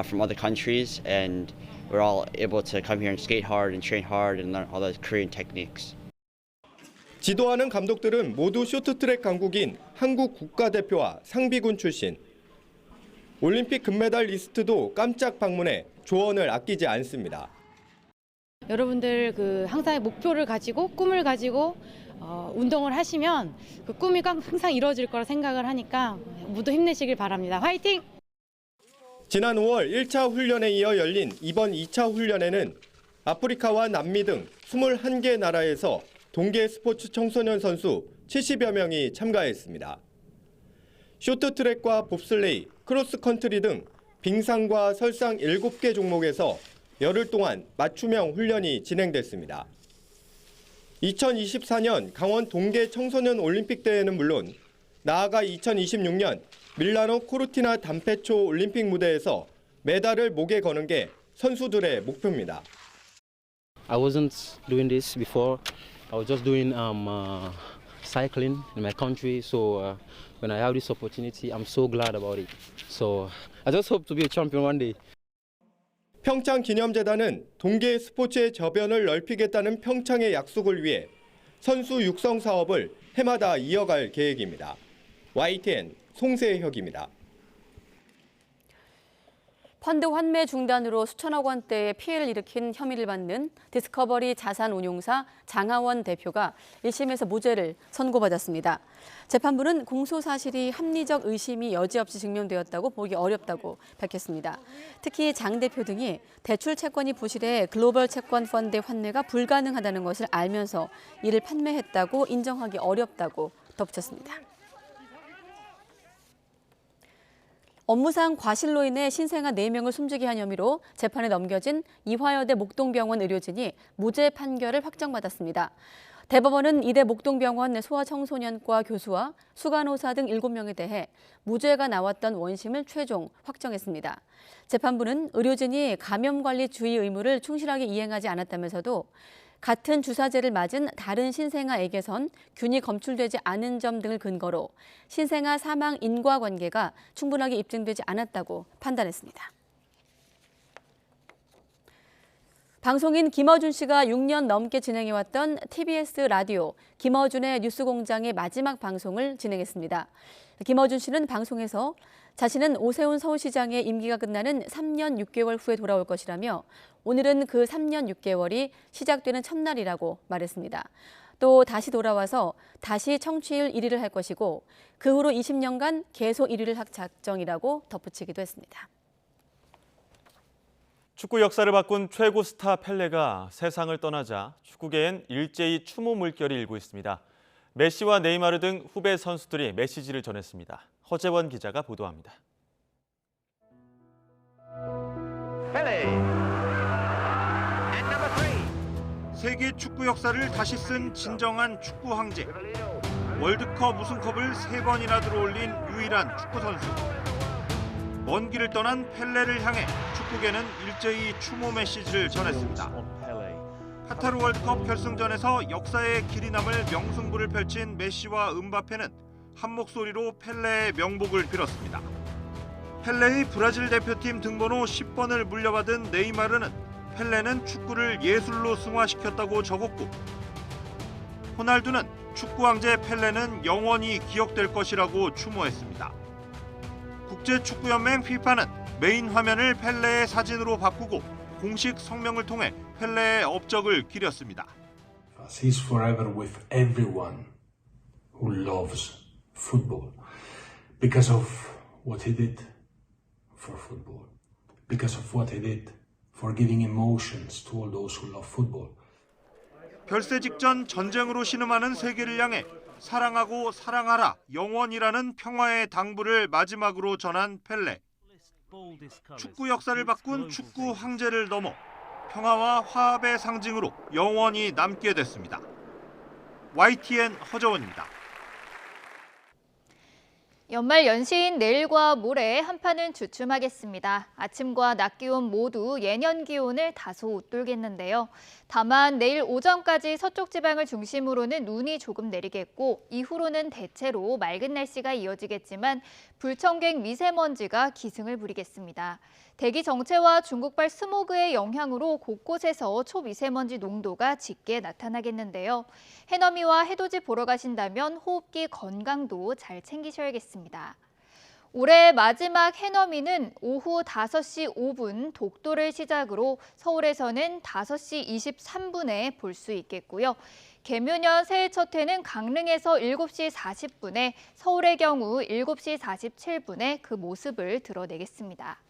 from other countries, and we're all able to come here and skate hard and train hard and learn all the Korean techniques. 지도하는 감독들은 모두 쇼트트랙 강국인 한국 국가대표와 상비군 출신. 올림픽 금메달 리스트도 깜짝 방문해 조언을 아끼지 않습니다. 여러분들 항상의 목표를 가지고 꿈을 가지고 운동을 하시면 그 꿈이 항상 이루어질 거라 생각을 하니까 모두 힘내시길 바랍니다. 화이팅! 지난 5월 1차 훈련에 이어 열린 이번 2차 훈련에는 아프리카와 남미 등 21개 나라에서 동계 스포츠 청소년 선수 70여 명이 참가했습니다. 쇼트트랙과 봅슬레이, 크로스컨트리 등 빙상과 설상 7개 종목에서 열흘 동안 맞춤형 훈련이 진행됐습니다. 2024년 강원 동계 청소년 올림픽 대회는 물론 나아가 2026년 밀라노 코르티나 단페초 올림픽 무대에서 메달을 목에 거는 게 선수들의 목표입니다. I wasn't doing this before. I was just doing cycling in my country. So when I have this opportunity, I'm so glad about it. So I just hope to be a champion one day. 평창 기념재단은 동계 스포츠의 저변을 넓히겠다는 평창의 약속을 위해 선수 육성 사업을 해마다 이어갈 계획입니다. YTN 송세혁입니다. 펀드 환매 중단으로 수천억 원대의 피해를 일으킨 혐의를 받는 디스커버리 자산운용사 장하원 대표가 1심에서 무죄를 선고받았습니다. 재판부는 공소 사실이 합리적 의심이 여지없이 증명되었다고 보기 어렵다고 밝혔습니다. 특히 장 대표 등이 대출 채권이 부실해 글로벌 채권 펀드의 환매가 불가능하다는 것을 알면서 이를 판매했다고 인정하기 어렵다고 덧붙였습니다. 업무상 과실로 인해 신생아 4명을 숨지게 한 혐의로 재판에 넘겨진 이화여대 목동병원 의료진이 무죄 판결을 확정받았습니다. 대법원은 이대 목동병원 소아청소년과 교수와 수간호사 등 7명에 대해 무죄가 나왔던 원심을 최종 확정했습니다. 재판부는 의료진이 감염관리 주의 의무를 충실하게 이행하지 않았다면서도 같은 주사제를 맞은 다른 신생아에게선 균이 검출되지 않은 점 등을 근거로 신생아 사망 인과관계가 충분하게 입증되지 않았다고 판단했습니다. 방송인 김어준 씨가 6년 넘게 진행해왔던 TBS 라디오 김어준의 뉴스공장의 마지막 방송을 진행했습니다. 김어준 씨는 방송에서 자신은 오세훈 서울시장의 임기가 끝나는 3년 6개월 후에 돌아올 것이라며 오늘은 그 3년 6개월이 시작되는 첫날이라고 말했습니다. 또 다시 돌아와서 다시 청취율 1위를 할 것이고 그 후로 20년간 계속 1위를 할 작정이라고 덧붙이기도 했습니다. 축구 역사를 바꾼 최고 스타 펠레가 세상을 떠나자 축구계엔 일제히 추모 물결이 일고 있습니다. 메시와 네이마르 등 후배 선수들이 메시지를 전했습니다. 허재원 기자가 보도합니다. 세계 축구 역사를 다시 쓴 진정한 축구 황제. 월드컵 우승컵을 3번이나 들어올린 유일한 축구 선수. 먼 길을 떠난 펠레를 향해 축구계는 일제히 추모 메시지를 전했습니다. 카타르 월드컵 결승전에서 역사의 길이 남을 명승부를 펼친 메시와 음바페는 한 목소리로 펠레의 명복을 빌었습니다. 펠레의 브라질 대표팀 등번호 10번을 물려받은 네이마르는 펠레는 축구를 예술로 승화시켰다고 적었고, 호날두는 축구 황제 펠레는 영원히 기억될 것이라고 추모했습니다. 국제축구연맹 FIFA는 메인 화면을 펠레의 사진으로 바꾸고 공식 성명을 통해 펠레의 업적을 기렸습니다. He's forever with everyone who loves football because of what he did for football, because of what he did for giving emotions to all those who love football. 별세 직전 전쟁으로 신음하는 세계를 향해 사랑하고 사랑하라 영원이라는 평화의 당부를 마지막으로 전한 펠레. 축구 역사를 바꾼 축구 황제를 넘어 평화와 화합의 상징으로 영원히 남게 됐습니다. YTN 허재원입니다. 연말 연시인 내일과 모레 한파는 주춤하겠습니다. 아침과 낮 기온 모두 예년 기온을 다소 웃돌겠는데요. 다만 내일 오전까지 서쪽 지방을 중심으로는 눈이 조금 내리겠고 이후로는 대체로 맑은 날씨가 이어지겠지만 불청객 미세먼지가 기승을 부리겠습니다. 대기 정체와 중국발 스모그의 영향으로 곳곳에서 초미세먼지 농도가 짙게 나타나겠는데요. 해넘이와 해돋이 보러 가신다면 호흡기 건강도 잘 챙기셔야겠습니다. 올해 마지막 해넘이는 오후 5시 5분 독도를 시작으로 서울에서는 5시 23분에 볼 수 있겠고요. 개묘년 새해 첫 해는 강릉에서 7시 40분에, 서울의 경우 7시 47분에 그 모습을 드러내겠습니다.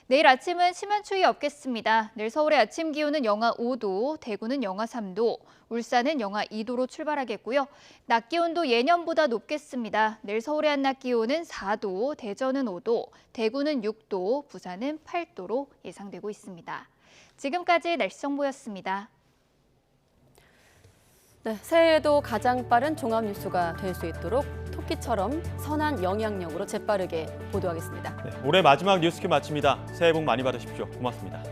내일 아침은 심한 추위 없겠습니다. 내일 서울의 아침 기온은 영하 5도, 대구는 영하 3도, 울산은 영하 2도로 출발하겠고요. 낮 기온도 예년보다 높겠습니다. 내일 서울의 한낮 기온은 4도, 대전은 5도, 대구는 6도, 부산은 8도로 예상되고 있습니다. 지금까지 날씨 정보였습니다. 네, 새해에도 가장 빠른 종합 뉴스가 될 수 있도록 토끼처럼 선한 영향력으로 재빠르게 보도하겠습니다. 네, 올해 마지막 뉴스키 마칩니다. 새해 복 많이 받으십시오. 고맙습니다.